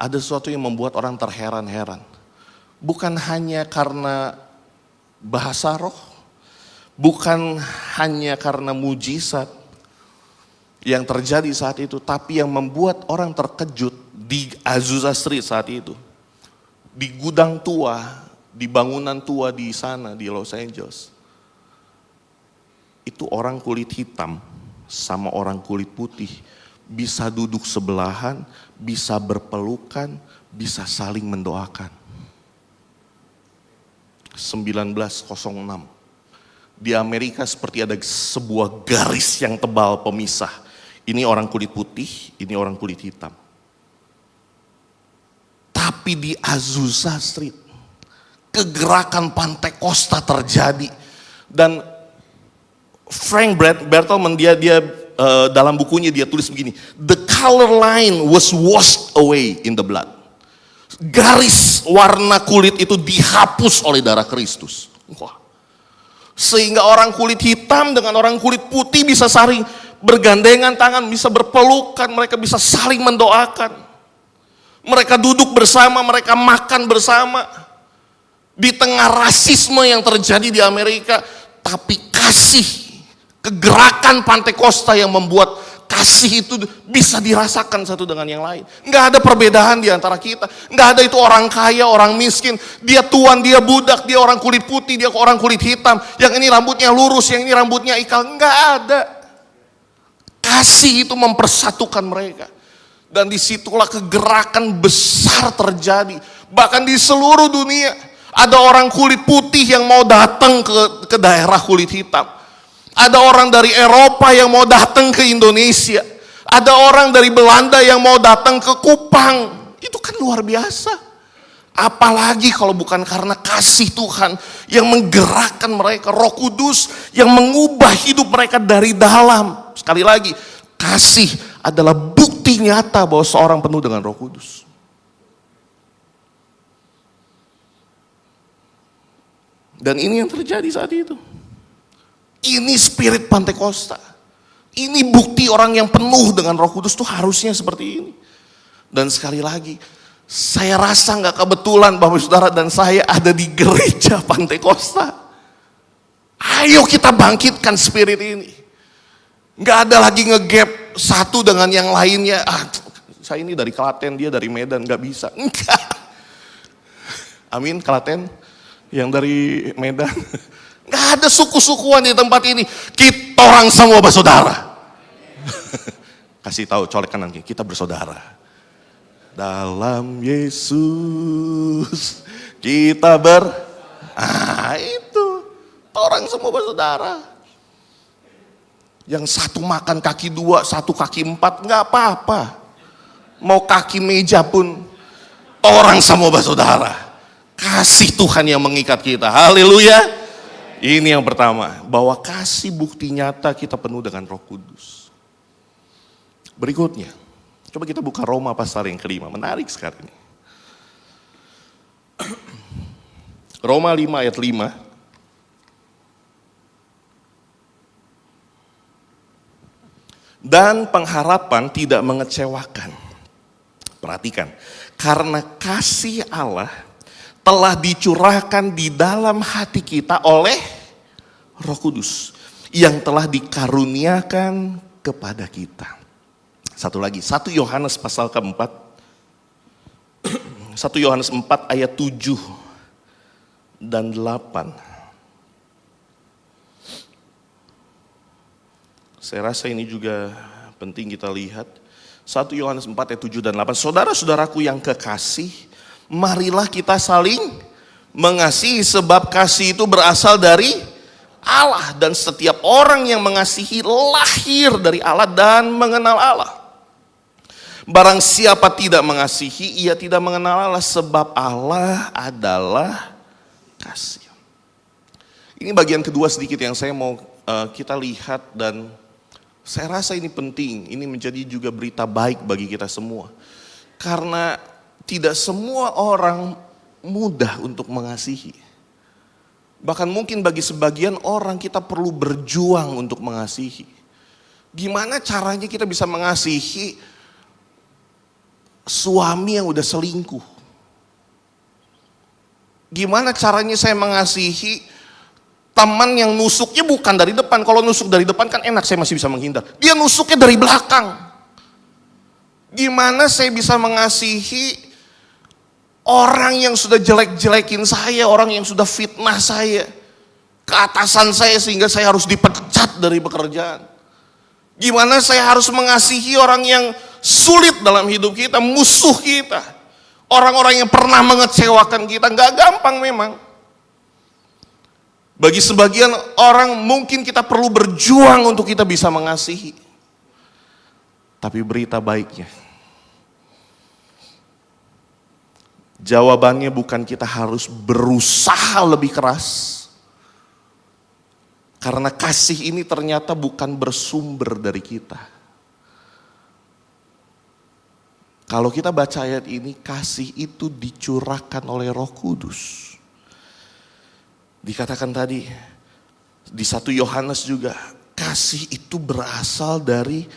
Ada sesuatu yang membuat orang terheran-heran. Bukan hanya karena bahasa roh, bukan hanya karena mujizat yang terjadi saat itu, tapi yang membuat orang terkejut di Azusa Street saat itu, di gudang tua, di bangunan tua di sana di Los Angeles, itu orang kulit hitam sama orang kulit putih bisa duduk sebelahan, bisa berpelukan, bisa saling mendoakan. 1906 Di Amerika seperti ada sebuah garis yang tebal pemisah. Ini orang kulit putih, ini orang kulit hitam. Tapi di Azusa Street, kegerakan Pantekosta terjadi. Dan Frank Bertelman dia dalam bukunya dia tulis begini, the color line was washed away in the blood. Garis warna kulit itu dihapus oleh darah Kristus. Wah. Sehingga orang kulit hitam dengan orang kulit putih bisa saling bergandengan tangan, bisa berpelukan, mereka bisa saling mendoakan. Mereka duduk bersama, mereka makan bersama. Di tengah rasisme yang terjadi di Amerika, tapi kasih, kegerakan Pantekosta yang membuat kasih itu bisa dirasakan satu dengan yang lain. Nggak ada perbedaan di antara kita. Nggak ada itu orang kaya, orang miskin. Dia tuan, dia budak, dia orang kulit putih, dia orang kulit hitam. Yang ini rambutnya lurus, yang ini rambutnya ikal. Nggak ada. Kasih itu mempersatukan mereka. Dan disitulah kegerakan besar terjadi. Bahkan di seluruh dunia. Ada orang kulit putih yang mau datang ke daerah kulit hitam. Ada orang dari Eropa yang mau datang ke Indonesia. Ada orang dari Belanda yang mau datang ke Kupang. Itu kan luar biasa. Apalagi kalau bukan karena kasih Tuhan yang menggerakkan mereka. Roh Kudus yang mengubah hidup mereka dari dalam. Sekali lagi, kasih adalah bukti nyata bahwa seorang penuh dengan Roh Kudus. Dan ini yang terjadi saat itu. Ini spirit Pantekosta. Ini bukti orang yang penuh dengan Roh Kudus tuh harusnya seperti ini. Dan sekali lagi, saya rasa gak kebetulan Bapak Saudara dan saya ada di gereja Pantekosta. Ayo kita bangkitkan spirit ini. Gak ada lagi ngegap satu dengan yang lainnya. Saya ini dari Klaten, dia dari Medan, gak bisa. Enggak. Amin, Klaten. Yang dari Medan. Gak ada suku-sukuan di tempat ini. Kita orang semua bersaudara. Kasih tahu colek kanan kita bersaudara. Dalam Yesus kita itu. Orang semua bersaudara. Yang satu makan kaki 2, satu kaki 4, gak apa-apa. Mau kaki meja pun orang semua bersaudara. Kasih Tuhan yang mengikat kita. Haleluya. Ini yang pertama. Bahwa kasih bukti nyata kita penuh dengan Roh Kudus. Berikutnya. Coba kita buka Roma pasal yang kelima. Menarik sekali ini. Roma 5 ayat 5. Dan pengharapan tidak mengecewakan. Perhatikan. Karena kasih Allah telah dicurahkan di dalam hati kita oleh Roh Kudus yang telah dikaruniakan kepada kita. Satu lagi, 1 Yohanes pasal keempat. 1 Yohanes 4 ayat 7 dan 8. Saya rasa ini juga penting kita lihat. 1 Yohanes 4 ayat 7 dan 8. Saudara-saudaraku yang kekasih, marilah kita saling mengasihi sebab kasih itu berasal dari Allah. Dan setiap orang yang mengasihi lahir dari Allah dan mengenal Allah. Barang siapa tidak mengasihi, ia tidak mengenal Allah sebab Allah adalah kasih. Ini bagian kedua sedikit yang saya mau kita lihat dan saya rasa ini penting. Ini menjadi juga berita baik bagi kita semua. Karena tidak semua orang mudah untuk mengasihi. Bahkan mungkin bagi sebagian orang kita perlu berjuang untuk mengasihi. Gimana caranya kita bisa mengasihi suami yang udah selingkuh? Gimana caranya saya mengasihi teman yang nusuknya bukan dari depan? Kalau nusuk dari depan kan enak, saya masih bisa menghindar. Dia nusuknya dari belakang. Gimana saya bisa mengasihi orang yang sudah jelek-jelekin saya, orang yang sudah fitnah saya, ke atasan saya sehingga saya harus dipecat dari pekerjaan. Gimana saya harus mengasihi orang yang sulit dalam hidup kita, musuh kita. Orang-orang yang pernah mengecewakan kita, gak gampang memang. Bagi sebagian orang mungkin kita perlu berjuang untuk kita bisa mengasihi. Tapi berita baiknya, jawabannya bukan kita harus berusaha lebih keras. Karena kasih ini ternyata bukan bersumber dari kita. Kalau kita baca ayat ini, kasih itu dicurahkan oleh Roh Kudus. Dikatakan tadi di 1 Yohanes juga, kasih itu berasal dari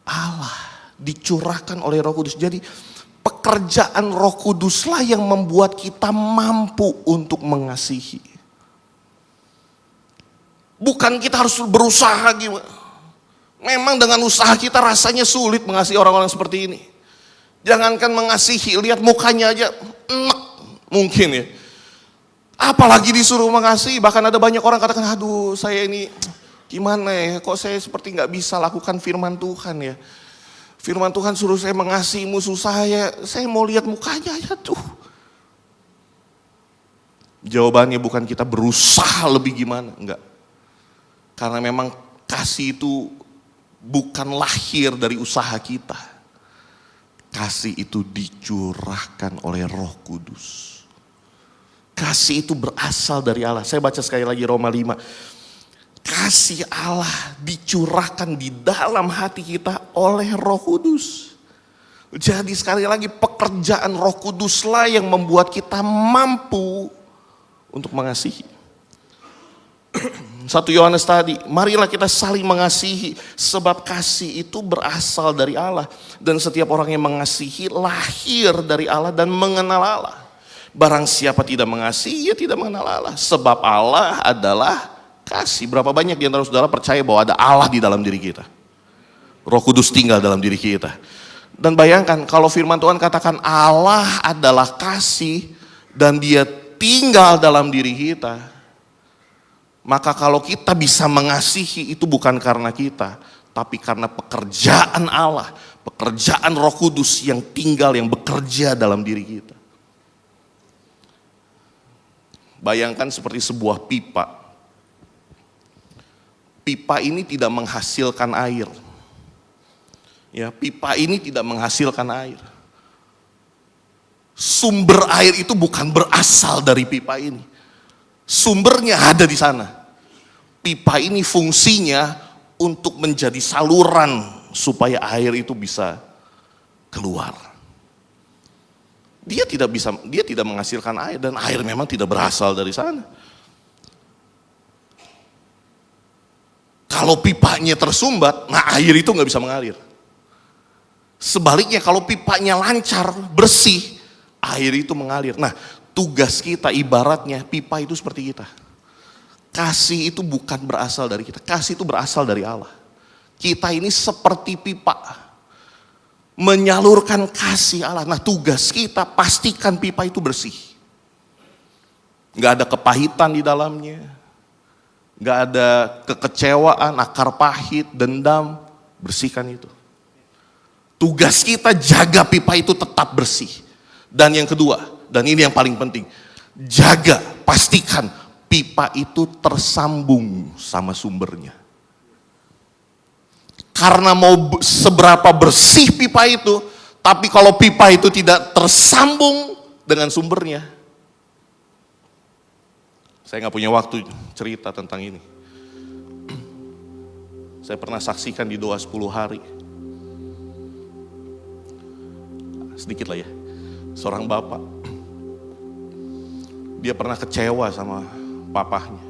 Allah, dicurahkan oleh Roh Kudus. Jadi pekerjaan Roh Kuduslah yang membuat kita mampu untuk mengasihi. Bukan kita harus berusaha gimana. Memang dengan usaha kita rasanya sulit mengasihi orang-orang seperti ini. Jangankan mengasihi, lihat mukanya aja enak mungkin ya. Apalagi disuruh mengasihi, bahkan ada banyak orang katakan, aduh saya ini gimana ya, kok saya seperti gak bisa lakukan firman Tuhan ya. Firman Tuhan suruh saya mengasihi musuh saya mau lihat mukanya aja tuh. Jawabannya bukan kita berusaha lebih gimana, enggak. Karena memang kasih itu bukan lahir dari usaha kita. Kasih itu dicurahkan oleh Roh Kudus. Kasih itu berasal dari Allah. Saya baca sekali lagi Roma 5. Kasih Allah dicurahkan di dalam hati kita oleh Roh Kudus. Jadi sekali lagi pekerjaan Roh Kuduslah yang membuat kita mampu untuk mengasihi. 1 Yohanes tadi, marilah kita saling mengasihi sebab kasih itu berasal dari Allah. Dan setiap orang yang mengasihi lahir dari Allah dan mengenal Allah. Barang siapa tidak mengasihi, ia tidak mengenal Allah. Sebab Allah adalah kasih. Berapa banyak di antara saudara percaya bahwa ada Allah di dalam diri kita? Roh Kudus tinggal dalam diri kita. Dan bayangkan kalau firman Tuhan katakan Allah adalah kasih dan dia tinggal dalam diri kita. Maka kalau kita bisa mengasihi itu bukan karena kita, tapi karena pekerjaan Allah, pekerjaan Roh Kudus yang tinggal, yang bekerja dalam diri kita. Bayangkan seperti sebuah pipa. Pipa ini tidak menghasilkan air. Ya, pipa ini tidak menghasilkan air. Sumber air itu bukan berasal dari pipa ini. Sumbernya ada di sana. Pipa ini fungsinya untuk menjadi saluran supaya air itu bisa keluar. Dia tidak menghasilkan air dan air memang tidak berasal dari sana. Kalau pipanya tersumbat, nah air itu nggak bisa mengalir. Sebaliknya kalau pipanya lancar, bersih, air itu mengalir. Nah, tugas kita ibaratnya pipa itu seperti kita. Kasih itu bukan berasal dari kita, kasih itu berasal dari Allah. Kita ini seperti pipa. Menyalurkan kasih Allah. Nah tugas kita pastikan pipa itu bersih. Gak ada kepahitan di dalamnya. Gak ada kekecewaan, akar pahit, dendam. Bersihkan itu. Tugas kita jaga pipa itu tetap bersih. Dan yang kedua, dan ini yang paling penting. Jaga, pastikan pipa itu tersambung sama sumbernya. Karena mau seberapa bersih pipa itu, tapi kalau pipa itu tidak tersambung dengan sumbernya. Saya nggak punya waktu cerita tentang ini. Saya pernah saksikan di doa 10 hari. Sedikit lah ya. Seorang bapak, dia pernah kecewa sama papahnya.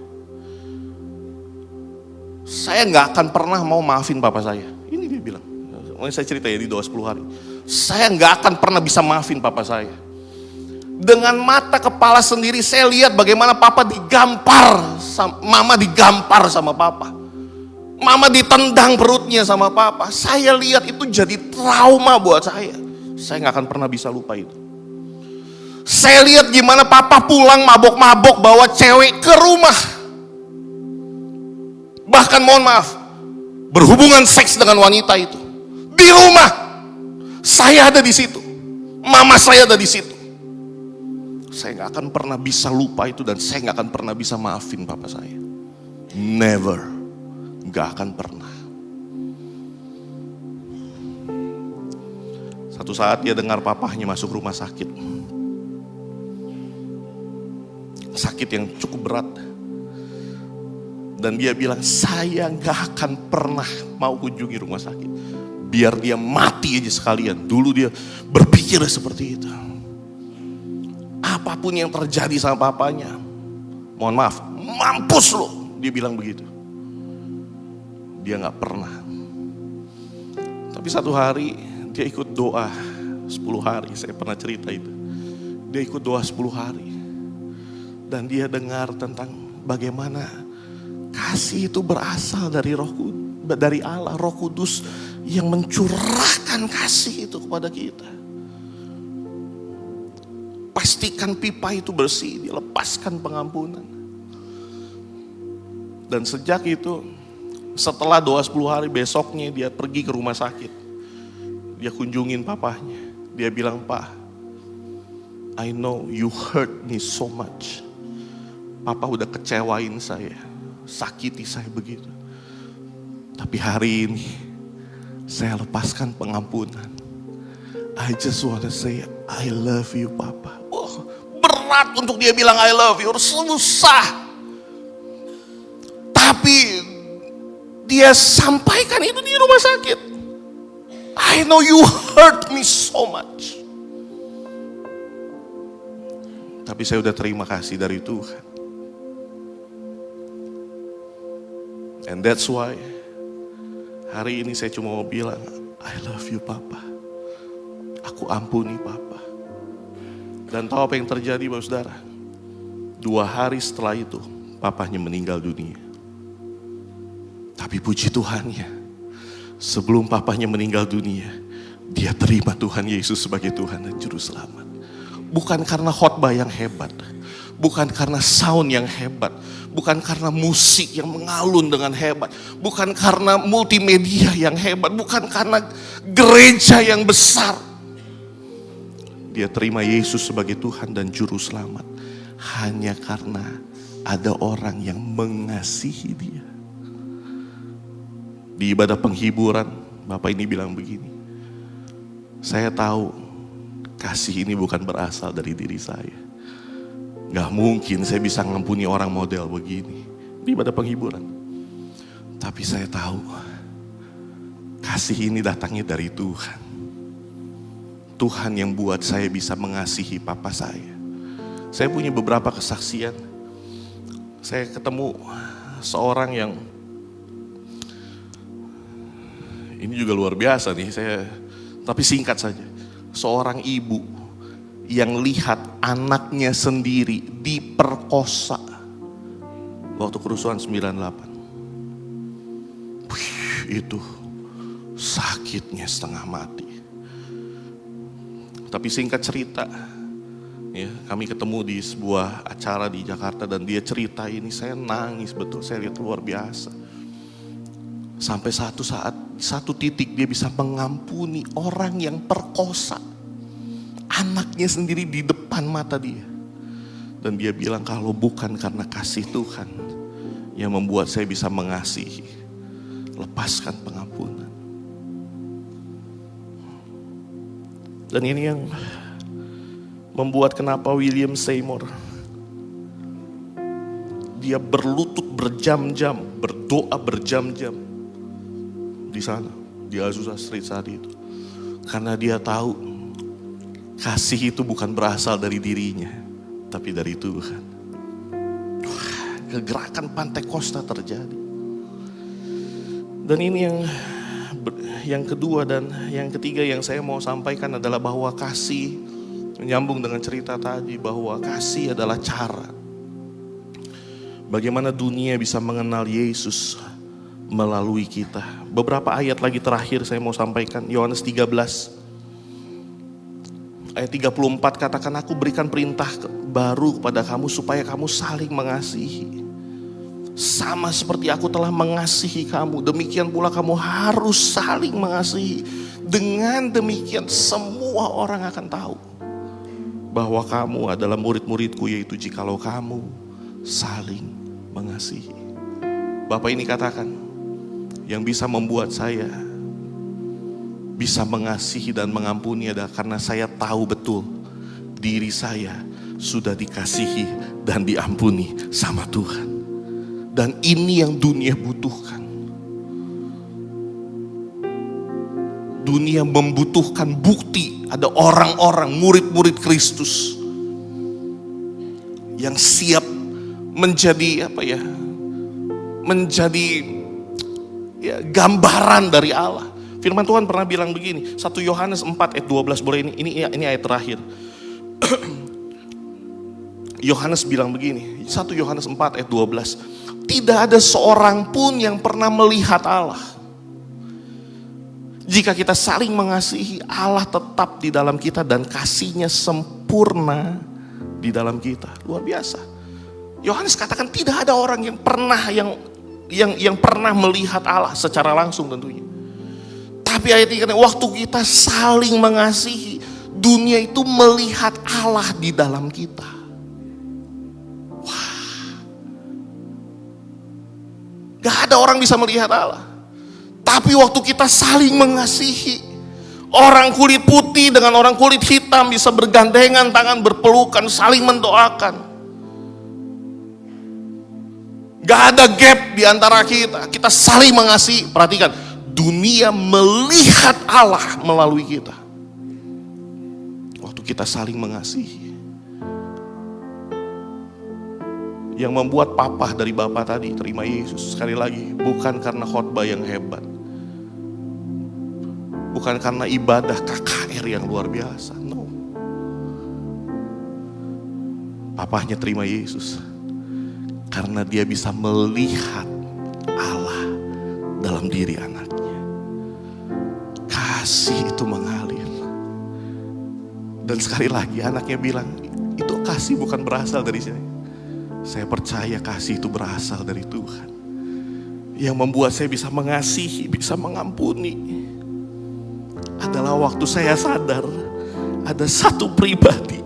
Saya nggak akan pernah mau maafin papa saya. Ini dia bilang. Saya cerita ya di doa 10 hari. Saya nggak akan pernah bisa maafin papa saya. Dengan mata kepala sendiri saya lihat bagaimana papa digampar, mama digampar sama papa. Mama ditendang perutnya sama papa. Saya lihat itu jadi trauma buat saya. Saya nggak akan pernah bisa lupa itu. Saya lihat gimana papa pulang mabok-mabok bawa cewek ke rumah. Bahkan mohon maaf, berhubungan seks dengan wanita itu. Di rumah, saya ada di situ. Mama saya ada di situ. Saya gak akan pernah bisa lupa itu dan saya gak akan pernah bisa maafin papa saya. Never. Gak akan pernah. Satu saat dia dengar papahnya masuk rumah sakit. Sakit yang cukup berat. Dan dia bilang, saya gak akan pernah mau kunjungi rumah sakit. Biar dia mati aja sekalian. Dulu dia berpikir seperti itu. Apapun yang terjadi sama papanya, mohon maaf, mampus lo. Dia bilang begitu. Dia gak pernah. Tapi satu hari dia ikut doa 10 hari. Saya pernah cerita itu. Dia ikut doa 10 hari. Dan dia dengar tentang bagaimana kasih itu berasal dari dari Allah, Roh Kudus yang mencurahkan kasih itu kepada kita. Pastikan pipa itu bersih, dilepaskan pengampunan. Dan sejak itu, setelah doa 10 hari, besoknya dia pergi ke rumah sakit. Dia kunjungin papahnya. Dia bilang, Pak, I know you hurt me so much. Papa udah kecewain saya, sakiti saya begitu. Tapi hari ini, saya lepaskan pengampunan. I just wanna say, I love you, Papa. Oh, berat untuk dia bilang I love you, susah. Tapi dia sampaikan itu di rumah sakit. I know you hurt me so much. Tapi saya udah terima kasih dari Tuhan. And that's why hari ini saya cuma mau bilang, I love you, Papa. Aku ampuni Papa. Dan tahu apa yang terjadi, Bapak Saudara? 2 hari setelah itu, papanya meninggal dunia. Tapi puji Tuhannya, sebelum papanya meninggal dunia, dia terima Tuhan Yesus sebagai Tuhan dan Juru Selamat. Bukan karena khotbah yang hebat, bukan karena sound yang hebat, bukan karena musik yang mengalun dengan hebat, bukan karena multimedia yang hebat, bukan karena gereja yang besar. Dia terima Yesus sebagai Tuhan dan Juru Selamat hanya karena ada orang yang mengasihi dia. Di ibadah penghiburan, Bapak ini bilang begini, saya tahu kasih ini bukan berasal dari diri saya. Gak mungkin saya bisa ngampuni orang model begini di ibadah penghiburan. Tapi saya tahu kasih ini datangnya dari Tuhan. Tuhan yang buat saya bisa mengasihi papa saya. Saya punya beberapa kesaksian. Saya ketemu seorang yang ini juga luar biasa nih, tapi singkat saja. Seorang ibu yang lihat anaknya sendiri diperkosa waktu kerusuhan 98. Itu sakitnya setengah mati. Tapi singkat cerita, ya, kami ketemu di sebuah acara di Jakarta dan dia cerita ini, saya nangis betul, saya lihat luar biasa. Sampai satu titik dia bisa mengampuni orang yang perkosa anaknya sendiri di depan mata dia. Dan dia bilang kalau bukan karena kasih Tuhan yang membuat saya bisa mengasihi, lepaskan pengampunan. Dan ini yang membuat kenapa William Seymour dia berlutut berjam-jam, berdoa berjam-jam di sana, di Azusa Street saat itu. Karena dia tahu kasih itu bukan berasal dari dirinya, tapi dari Tuhan. Kegerakan Pantekosta terjadi. Dan ini yang kedua dan yang ketiga yang saya mau sampaikan adalah bahwa kasih, menyambung dengan cerita tadi, bahwa kasih adalah cara bagaimana dunia bisa mengenal Yesus melalui kita. Beberapa ayat lagi terakhir saya mau sampaikan. Yohanes 13 ayat 34 katakan, aku berikan perintah baru kepada kamu supaya kamu saling mengasihi. Sama seperti aku telah mengasihi kamu, demikian pula kamu harus saling mengasihi. Dengan demikian semua orang akan tahu bahwa kamu adalah murid-muridku, yaitu jikalau kamu saling mengasihi. Bapak ini katakan, yang bisa membuat saya bisa mengasihi dan mengampuni adalah karena saya tahu betul diri saya sudah dikasihi dan diampuni sama Tuhan. Dan ini yang dunia butuhkan. Dunia membutuhkan bukti ada orang-orang murid-murid Kristus yang siap menjadi menjadi gambaran dari Allah. Firman Tuhan pernah bilang begini, 1 Yohanes 4 ayat 12, boleh ini ayat terakhir. Yohanes bilang begini, 1 Yohanes 4 ayat 12, tidak ada seorang pun yang pernah melihat Allah. Jika kita saling mengasihi, Allah tetap di dalam kita dan kasih-Nya sempurna di dalam kita. Luar biasa. Yohanes katakan tidak ada orang yang pernah melihat Allah secara langsung tentunya. Tapi ayat ini kata, waktu kita saling mengasihi, dunia itu melihat Allah di dalam kita. Wah. Gak ada orang bisa melihat Allah. Tapi waktu kita saling mengasihi, orang kulit putih dengan orang kulit hitam bisa bergandengan tangan, berpelukan, saling mendoakan. Gak ada gap di antara kita. Kita saling mengasihi. Perhatikan, dunia melihat Allah melalui kita. Waktu kita saling mengasihi. Yang membuat papa dari Bapak tadi terima Yesus, sekali lagi, bukan karena khotbah yang hebat, bukan karena ibadah KKR yang luar biasa. No. Papahnya terima Yesus karena dia bisa melihat Allah dalam diri anaknya. Kasih itu mengalir. Dan sekali lagi anaknya bilang, itu kasih bukan berasal dari sini. Saya percaya kasih itu berasal dari Tuhan. Yang membuat saya bisa mengasihi, bisa mengampuni. Adalah waktu saya sadar ada satu pribadi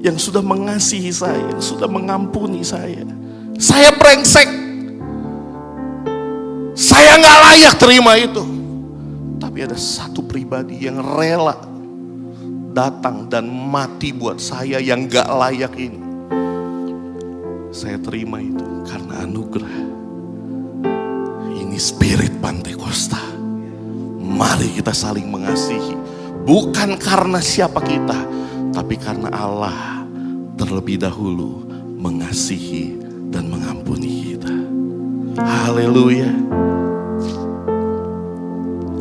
yang sudah mengasihi saya, yang sudah mengampuni saya. Saya brengsek. Saya gak layak terima itu. Tapi ada satu pribadi yang rela datang dan mati buat saya yang gak layak ini. Saya terima itu karena anugerah. Ini spirit Pantekosta. Mari kita saling mengasihi. Bukan karena siapa kita, tapi karena Allah terlebih dahulu mengasihi dan mengampuni kita. Haleluya.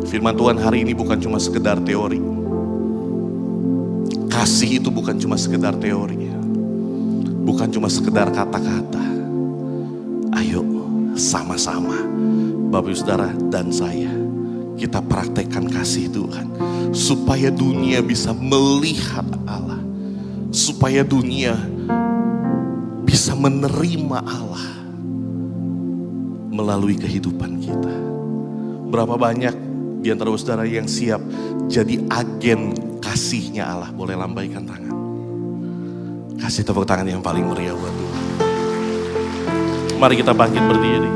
Firman Tuhan hari ini bukan cuma sekedar teori. Kasih itu bukan cuma sekedar teori. Bukan cuma sekedar kata-kata. Ayo sama-sama Bapak Ibu Saudara dan saya, kita praktekkan kasih Tuhan supaya dunia bisa melihat Allah, supaya dunia bisa menerima Allah melalui kehidupan kita. Berapa banyak di antara saudara yang siap jadi agen kasihnya Allah? Boleh lambaikan tangan. Kasih tepuk tangan yang paling meriah buat Tuhan. Mari kita bangkit berdiri.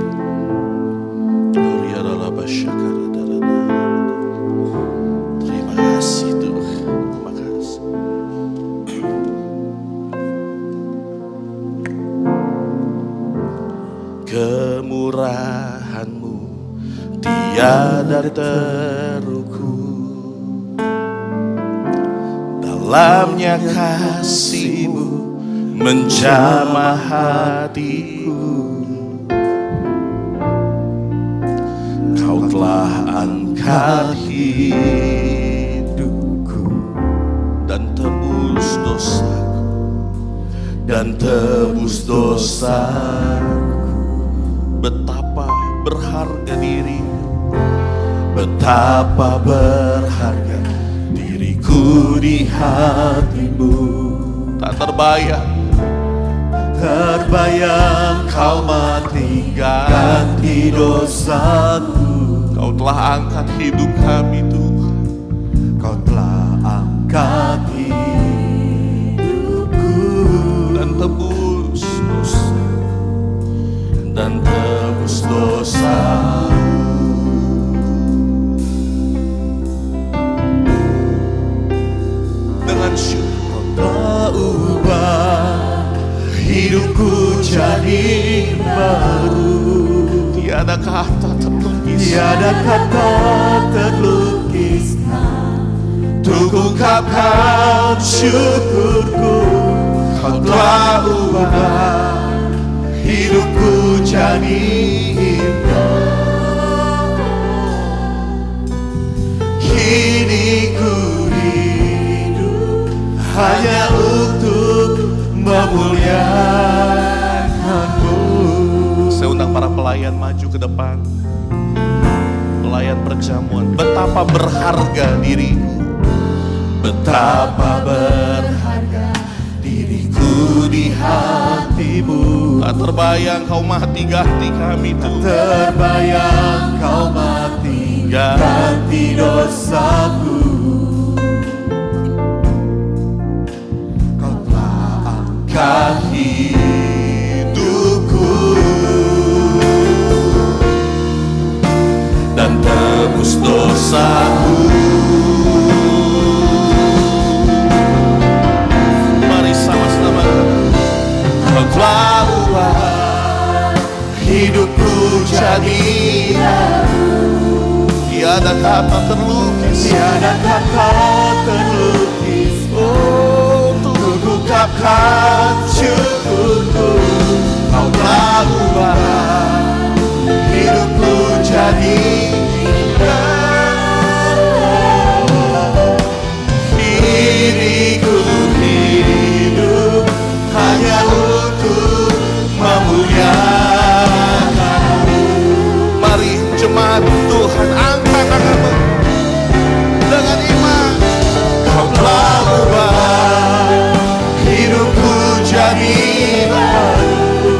Terima kasih Tuhan. Terima kasih. Kemurahan-Mu tiada terukur. Dalamnya kasih-Mu menjamah hatiku. Kau telah angkat hidupku dan tebus dosaku. Betapa berharga dirimu, betapa berharga diriku di hatimu. Tak terbayang kau mati ganti dosaku. Kau telah angkat hidup kami Tuhan. Kau telah angkat hidupku dan tebus dosa. hidupku jadi baru. Tiada kata terlukis, Tiada kata terlukis untuk ungkapkan syukurku. Kau telah ubah hidupku jadi indah. Kini ku hidup hanya untuk memuliakanmu. Saya undang para pelayan maju ke depan. Pelayan perjamuan, betapa berharga diriku, betapa berharga diriku di hatimu. Tak terbayang kau mati ganti kami Tuhan. Terbayang kau mati ganti dosaku. Kau telah angkat hidupku dan tebus dosaku. Mari sama-sama. Kau telah ubah hidupku jadi baru. Tiada kata terlukis, Tiada kata terlukis untuk ungkapkan syukurku. Kau telah ubah hidupku jadi indah. Kini ku hidup hanya untuk memuliakanmu. mari jemaat Tuhan angkat tanganmu dengan iman. Kau telah ubah hidupku jadi baru.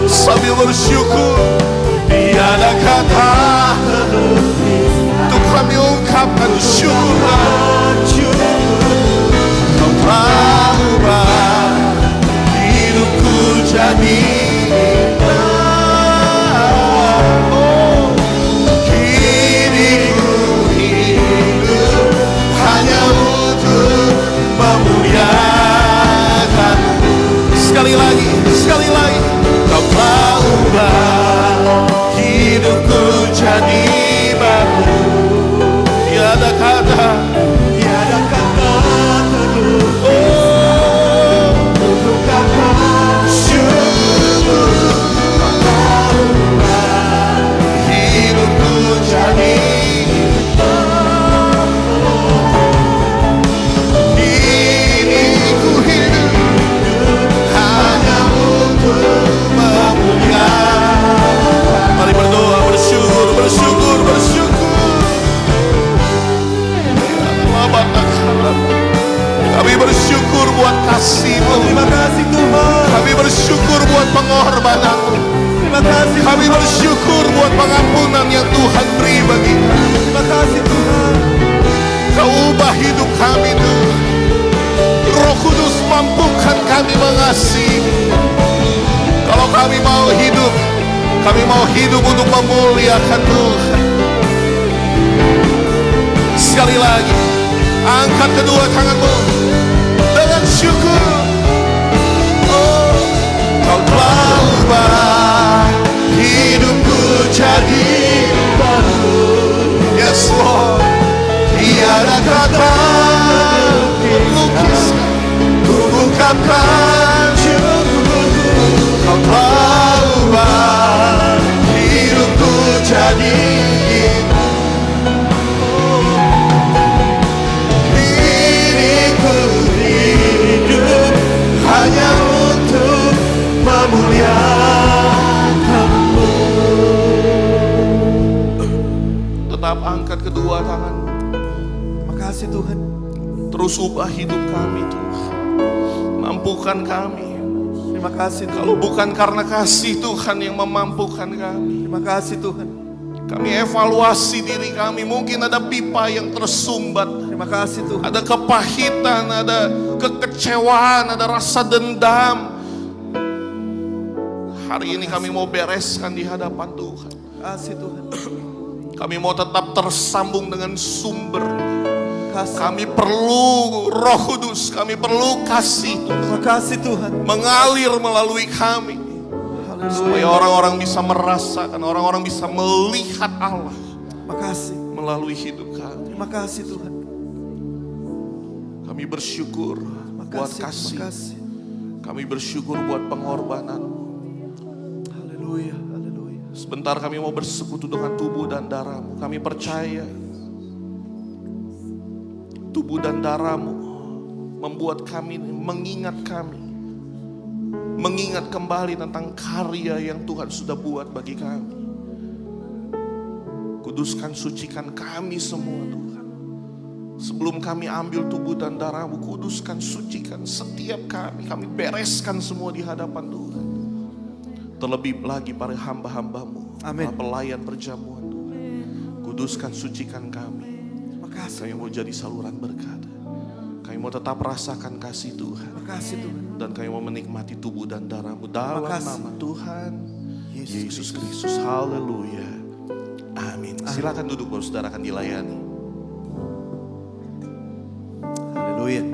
Sambil bersyukur, Tiada kata terlukis untuk kami ungkapkan syukur. Kau telah ubah hidupku jadi indah. Oh, kini ku hidup hanya untuk memuliakanmu. Sekali lagi, sekali lagi. Kau telah ubah hidupku jadi baru. Tiada kata, Tiada kata terlukis untuk kata syukur. Kau telah ubah hidupku jadi indah. Kini ku hidup hanya untuk memuliakan. mari berdoa, bersyukur, bersyukur, bersyukur. Kami bersyukur buat kasih-Mu. Terima kasih Tuhan. Kami bersyukur buat pengorbanan-Mu. Terima kasih. Kami bersyukur buat pengampunan yang Tuhan beri bagi kami. Terima kasih Tuhan. Kau ubah hidup kami Tuhan. Roh Kudus mampukan kami mengasihi. Kalau kami mau hidup untuk memuliakan Tuhan. Sekali lagi, angkat kedua tanganmu dengan syukur. Oh, Kau telah ubah hidupku jadi baru. yes Lord. Tiada kata terlukis untuk ungkapkan syukurku. Kau telah ubah hidupku jadi indah. Kini ku hidup hanya untuk memuliakanmu. Tetap angkat kedua tanganmu. Terima kasih Tuhan. Terus ubah hidup kami Tuhan. Mampukan kami. Terima kasih Tuhan. Kalau bukan karena kasih Tuhan yang memampukan kami. Terima kasih Tuhan. Kami evaluasi diri kami. Mungkin ada pipa yang tersumbat. Terima kasih Tuhan. Ada kepahitan, ada kekecewaan, ada rasa dendam. Hari ini kami mau bereskan di hadapan Tuhan. Terima kasih Tuhan. Kami mau tetap tersambung dengan sumber. kasih. Kami perlu Roh Kudus, kami perlu kasih Terima kasih Tuhan. mengalir melalui kami. Supaya orang-orang bisa merasakan, orang-orang bisa melihat Allah Terima kasih. melalui hidup kami. Terima kasih Tuhan. Kami bersyukur buat Terima kasih. kasih. Kami bersyukur buat pengorbanan. Haleluya. Haleluya. Sebentar kami mau bersekutu dengan tubuh dan darah-Mu. Kami percaya tubuh dan darah-Mu membuat kami, mengingat kembali tentang karya yang Tuhan sudah buat bagi kami. Kuduskan, sucikan kami semua Tuhan. Sebelum kami ambil tubuh dan darah-Mu, kuduskan, sucikan setiap kami bereskan semua di hadapan Tuhan. Terlebih lagi para hamba-hamba-Mu, Amin. para pelayan perjamuan Tuhan. Kuduskan, sucikan kami. Terima kasih. Kami mau jadi saluran berkat. Kami mau tetap rasakan kasih Tuhan. Terima kasih Tuhan. Dan kami mau menikmati tubuh dan darah-Mu dalam Terima kasih. nama Tuhan Yesus Yesus Kristus. Haleluya. Amin. Silakan duduk, baru saudara akan dilayani. Haleluya.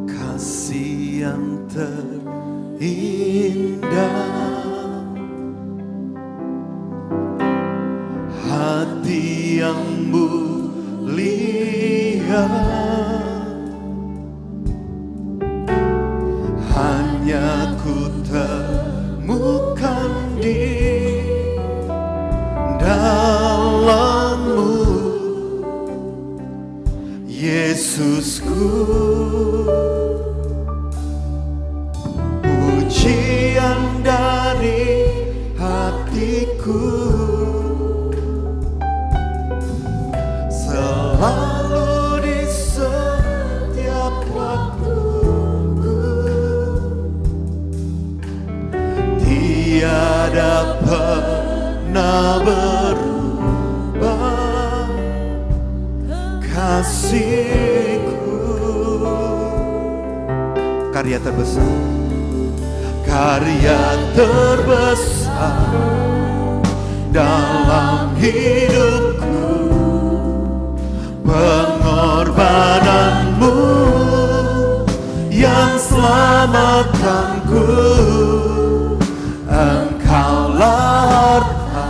Kasih yang terindah, hati yang mulia, hanya ku temukan di dalam-Mu, Yesusku. Pujian dari hatiku, selalu di setiap waktuku, tiada pernah berubah kasih-Ku. Karya terbesar dalam hidupku, pengorbanan-Mu yang selamatkanku. Engkaulah harta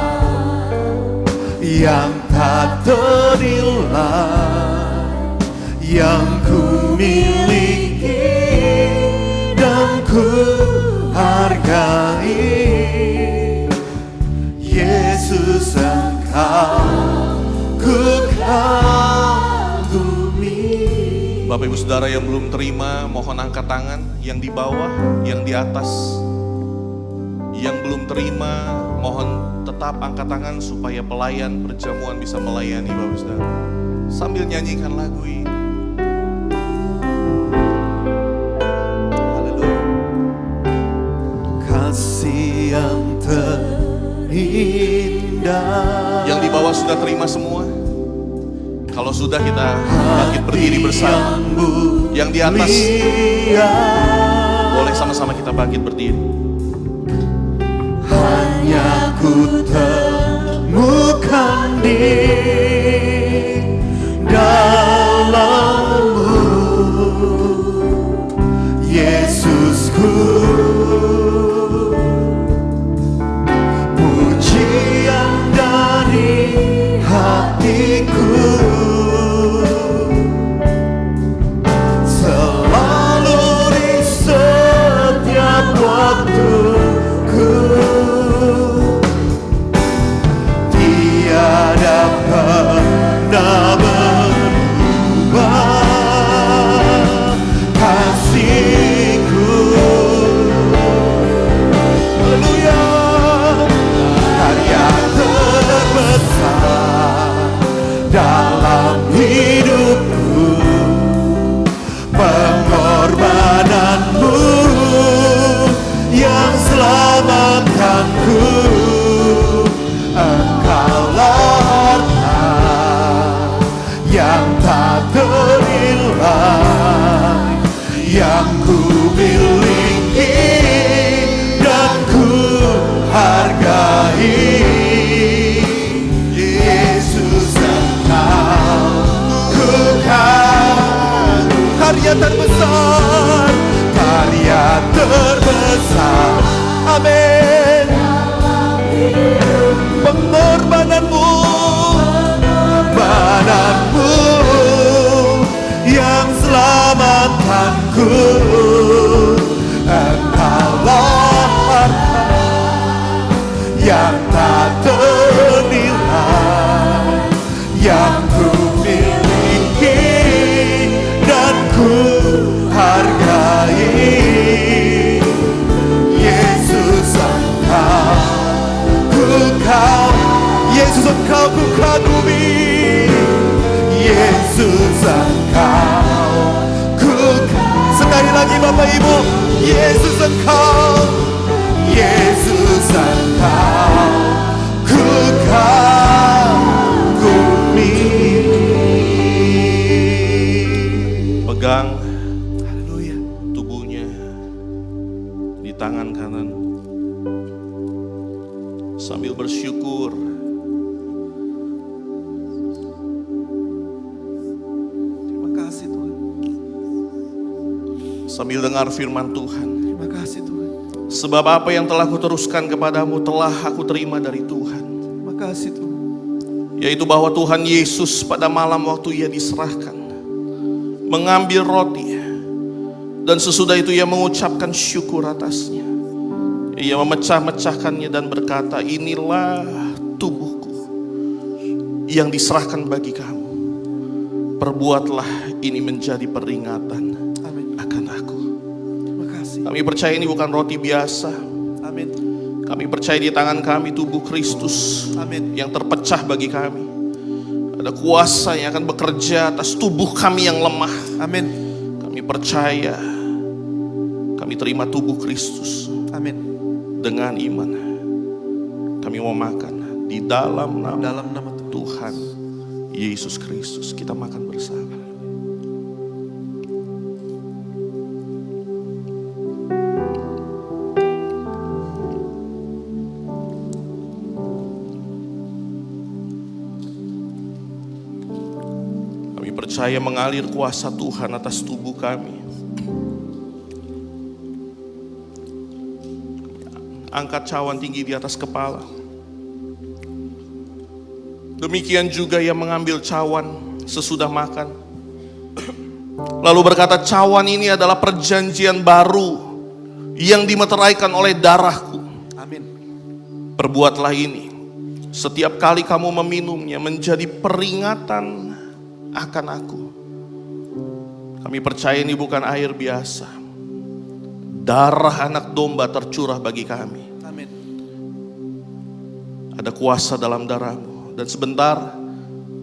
yang tak ternilai, yang ku miliki dan ku hargai. Yesus, Engkau ku kagumi. Bapak Ibu Saudara yang belum terima, mohon angkat tangan. Yang di bawah, yang di atas. Yang belum terima, mohon tetap angkat tangan supaya pelayan perjamuan bisa melayani Bapak Ibu Saudara. Sambil nyanyikan lagu ini. Haleluya. Kasih yang terindah. Yang di bawah sudah terima semua? Kalau sudah, kita bangkit berdiri bersama. Yang di atas, boleh sama-sama kita bangkit berdiri. Hanya ku temukan di dalam-Mu, Yesusku. Pujian dari hatiku, selalu di setiap waktuku, tiada pernah berubah karya terbesar, karya terbesar. Amin. Pengorbananmu yang selamatkanku. Engkaulah harta yang tak ternilai, yang ku miliki dan ku hargai. Yesus Engkau ku kagumi. Yesus Engkau ku kagumi. Sekali lagi Bapak Ibu, Yesus Engkau ku kagumi. Pegang tubuhnya di tangan kanan sambil bersyukur. Terima kasih Tuhan. Sambil dengar firman Tuhan. Terima kasih Tuhan. Sebab apa yang telah kuteruskan kepadamu telah aku terima dari Tuhan. Terima kasih Tuhan. Yaitu bahwa Tuhan Yesus pada malam waktu ia diserahkan, mengambil roti, dan sesudah itu ia mengucapkan syukur atasnya. Ia memecah-mecahkannya dan berkata, inilah tubuhku yang diserahkan bagi kamu. Perbuatlah ini menjadi peringatan akan aku. Terima kasih. Kami percaya ini bukan roti biasa. Amin. Kami percaya di tangan kami tubuh Kristus Amin. yang terpecah bagi kami. Ada kuasa yang akan bekerja atas tubuh kami yang lemah. Amin. Kami percaya, kami terima tubuh Kristus. Amin. Dengan iman kami mau makan di dalam nama Tuhan. Tuhan Yesus Kristus. Kita makan bersama. Kami percaya mengalir kuasa Tuhan atas tubuh kami. Angkat cawan tinggi di atas kepala. Demikian juga ia mengambil cawan sesudah makan. Lalu berkata, cawan ini adalah perjanjian baru yang dimeteraikan oleh darahku. Amin. Perbuatlah ini setiap kali kamu meminumnya menjadi peringatan akan aku. Kami percaya ini bukan air biasa. Darah anak domba tercurah bagi kami. Amin. Ada kuasa dalam darahmu. Dan sebentar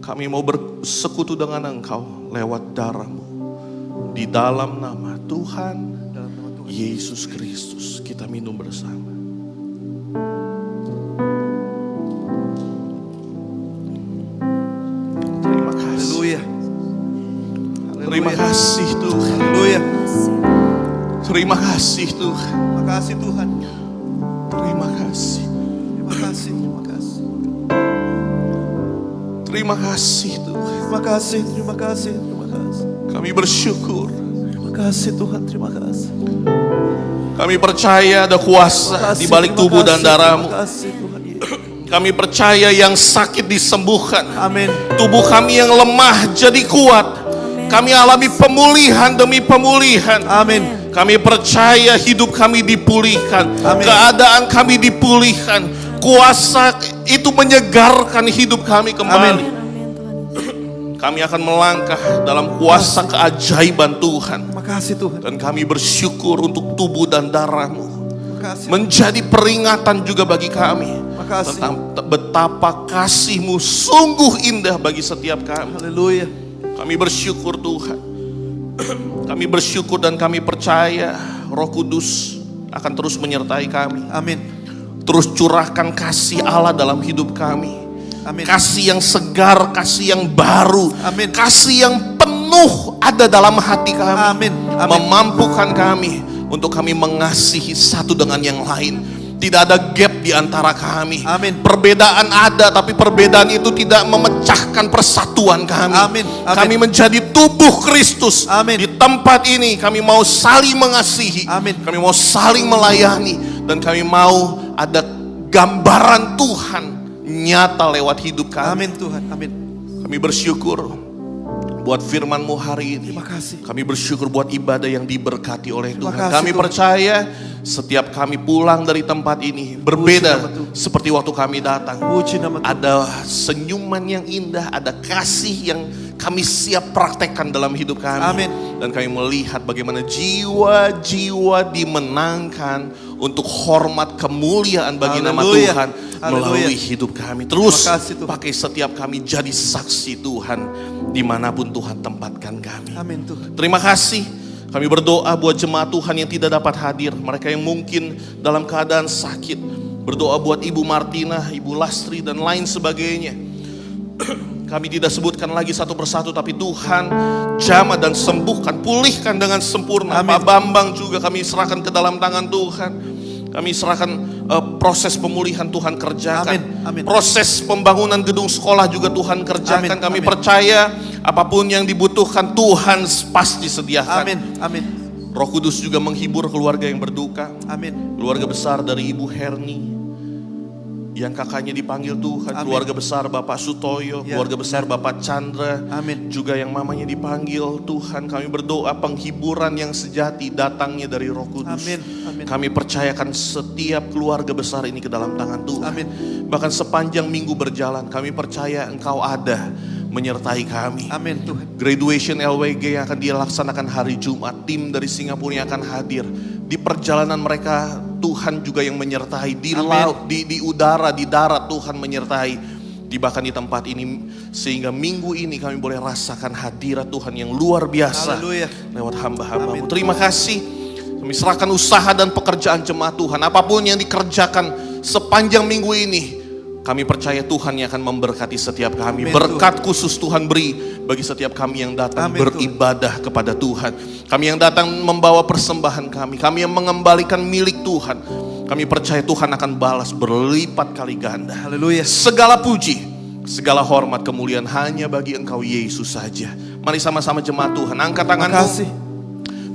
kami mau bersekutu dengan Engkau lewat darahmu. Di dalam nama Tuhan Yesus Kristus kita minum bersama. Terima kasih. Haleluya. Terima kasih Tuhan. Haleluya. Terima kasih Tuhan. Terima kasih Tuhan. Terima kasih. Terima kasih. Terima kasih. Terima kasih Tuhan. Terima kasih. Terima kasih. Terima kasih. Kami bersyukur. Terima kasih Tuhan. Terima kasih. Kami percaya ada kuasa di balik tubuh dan darahmu. Terima kasih Tuhan Yesus. Kami percaya yang sakit disembuhkan. Amin. Tubuh kami yang lemah jadi kuat. Kami alami pemulihan demi pemulihan. Amin. Kami percaya hidup kami dipulihkan. Amin. Keadaan kami dipulihkan. Kuasa itu menyegarkan hidup kami kembali. Amin. Kami akan melangkah dalam kuasa keajaiban Tuhan. Terima kasih Tuhan. Dan kami bersyukur untuk tubuh dan darahmu. Terima kasih. Menjadi peringatan juga bagi kami. Terima kasih. Tentang betapa kasih-Mu sungguh indah bagi setiap kami. Haleluya. Kami bersyukur Tuhan. Kami bersyukur dan kami percaya Roh Kudus akan terus menyertai kami. Amin. Terus curahkan kasih Allah dalam hidup kami. Amin. Kasih yang segar, kasih yang baru. Amin. Kasih yang penuh ada dalam hati kami. Amin. Amin. Memampukan kami untuk kami mengasihi satu dengan yang lain. Tidak ada gap di antara kami. Amin. Perbedaan ada, tapi perbedaan itu tidak memecahkan persatuan kami. Amin. Amin. Kami menjadi tubuh Kristus. Amin. Di tempat ini kami mau saling mengasihi. Amin. Kami mau saling melayani. Dan kami mau ada gambaran Tuhan nyata lewat hidup kami. Amin Tuhan, amin. Kami bersyukur buat firman-Mu hari ini. Terima kasih. Kami bersyukur buat ibadah yang diberkati oleh Terima Tuhan. kasih, Kami Tuhan. percaya setiap kami pulang dari tempat ini nama berbeda Tuhan. seperti waktu kami datang. Puji nama Tuhan. Ada senyuman yang indah, ada kasih yang kami siap praktekkan dalam hidup kami. Amin. Dan kami melihat bagaimana jiwa-jiwa dimenangkan untuk hormat kemuliaan bagi nama Haleluya. Tuhan Haleluya. melalui hidup kami. Terus Terima kasih, Tuhan. pakai setiap kami jadi saksi Tuhan dimanapun Tuhan tempatkan kami. Amin Tuhan. Terima kasih. Kami berdoa buat jemaat Tuhan yang tidak dapat hadir. Mereka yang mungkin dalam keadaan sakit. Berdoa buat Ibu Martina, Ibu Lastri dan lain sebagainya. Kami tidak sebutkan lagi satu persatu, tapi Tuhan jamah dan sembuhkan, pulihkan dengan sempurna. Amin. Pak Bambang juga kami serahkan ke dalam tangan Tuhan. Kami serahkan proses pemulihan Tuhan kerjakan. Amin. Amin. Proses pembangunan gedung sekolah juga Tuhan kerjakan. Amin. Kami Amin. percaya apapun yang dibutuhkan Tuhan pasti sediakan. Amin. Amin. Roh Kudus juga menghibur keluarga yang berduka. Amin. Keluarga besar dari Ibu Herni yang kakaknya dipanggil Tuhan. Amin. Keluarga besar Bapak Sutoyo, Ya. keluarga besar Bapak Chandra. Amin. Juga yang mamanya dipanggil Tuhan. Kami berdoa penghiburan yang sejati datangnya dari Roh Kudus. Amin. Amin. Kami percayakan setiap keluarga besar ini ke dalam tangan Tuhan. Amin. Bahkan sepanjang minggu berjalan, kami percaya Engkau ada menyertai kami. Amin Tuhan. Graduation LWG yang akan dilaksanakan hari Jumat, tim dari Singapura yang akan hadir. Di perjalanan mereka Tuhan juga yang menyertai. Di Amin. laut, di udara, di darat Tuhan menyertai. Bahkan di tempat ini, sehingga minggu ini kami boleh rasakan hadirat Tuhan yang luar biasa. Haleluya. Lewat hamba-hambamu. Amin. Terima kasih. Kami serahkan usaha dan pekerjaan jemaat Tuhan. Apapun yang dikerjakan sepanjang minggu ini, kami percaya Tuhan yang akan memberkati setiap kami. Amin, Berkat khusus Tuhan beri bagi setiap kami yang datang Amin, beribadah kepada Tuhan. Kami yang datang membawa persembahan kami. Kami yang mengembalikan milik Tuhan. Kami percaya Tuhan akan balas berlipat kali ganda. Haleluya. Segala puji, segala hormat, kemuliaan hanya bagi Engkau Yesus saja. Mari sama-sama jemaat Tuhan, angkat Terima tanganmu kasih.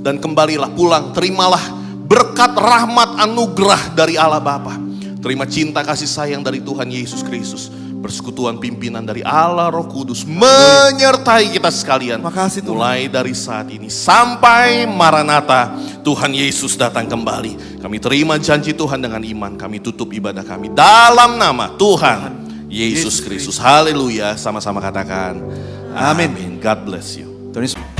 dan kembalilah pulang. Terimalah berkat rahmat anugerah dari Allah Bapa. Terima cinta kasih sayang dari Tuhan Yesus Kristus. Persekutuan pimpinan dari Allah Roh Kudus menyertai kita sekalian. Terima kasih, Tuhan. Mulai dari saat ini sampai Maranatha, Tuhan Yesus datang kembali. Kami terima janji Tuhan dengan iman. Kami tutup ibadah kami dalam nama Tuhan Yesus Kristus. Haleluya. Sama-sama katakan Amin. amin. God bless you. Tuhan Yesus.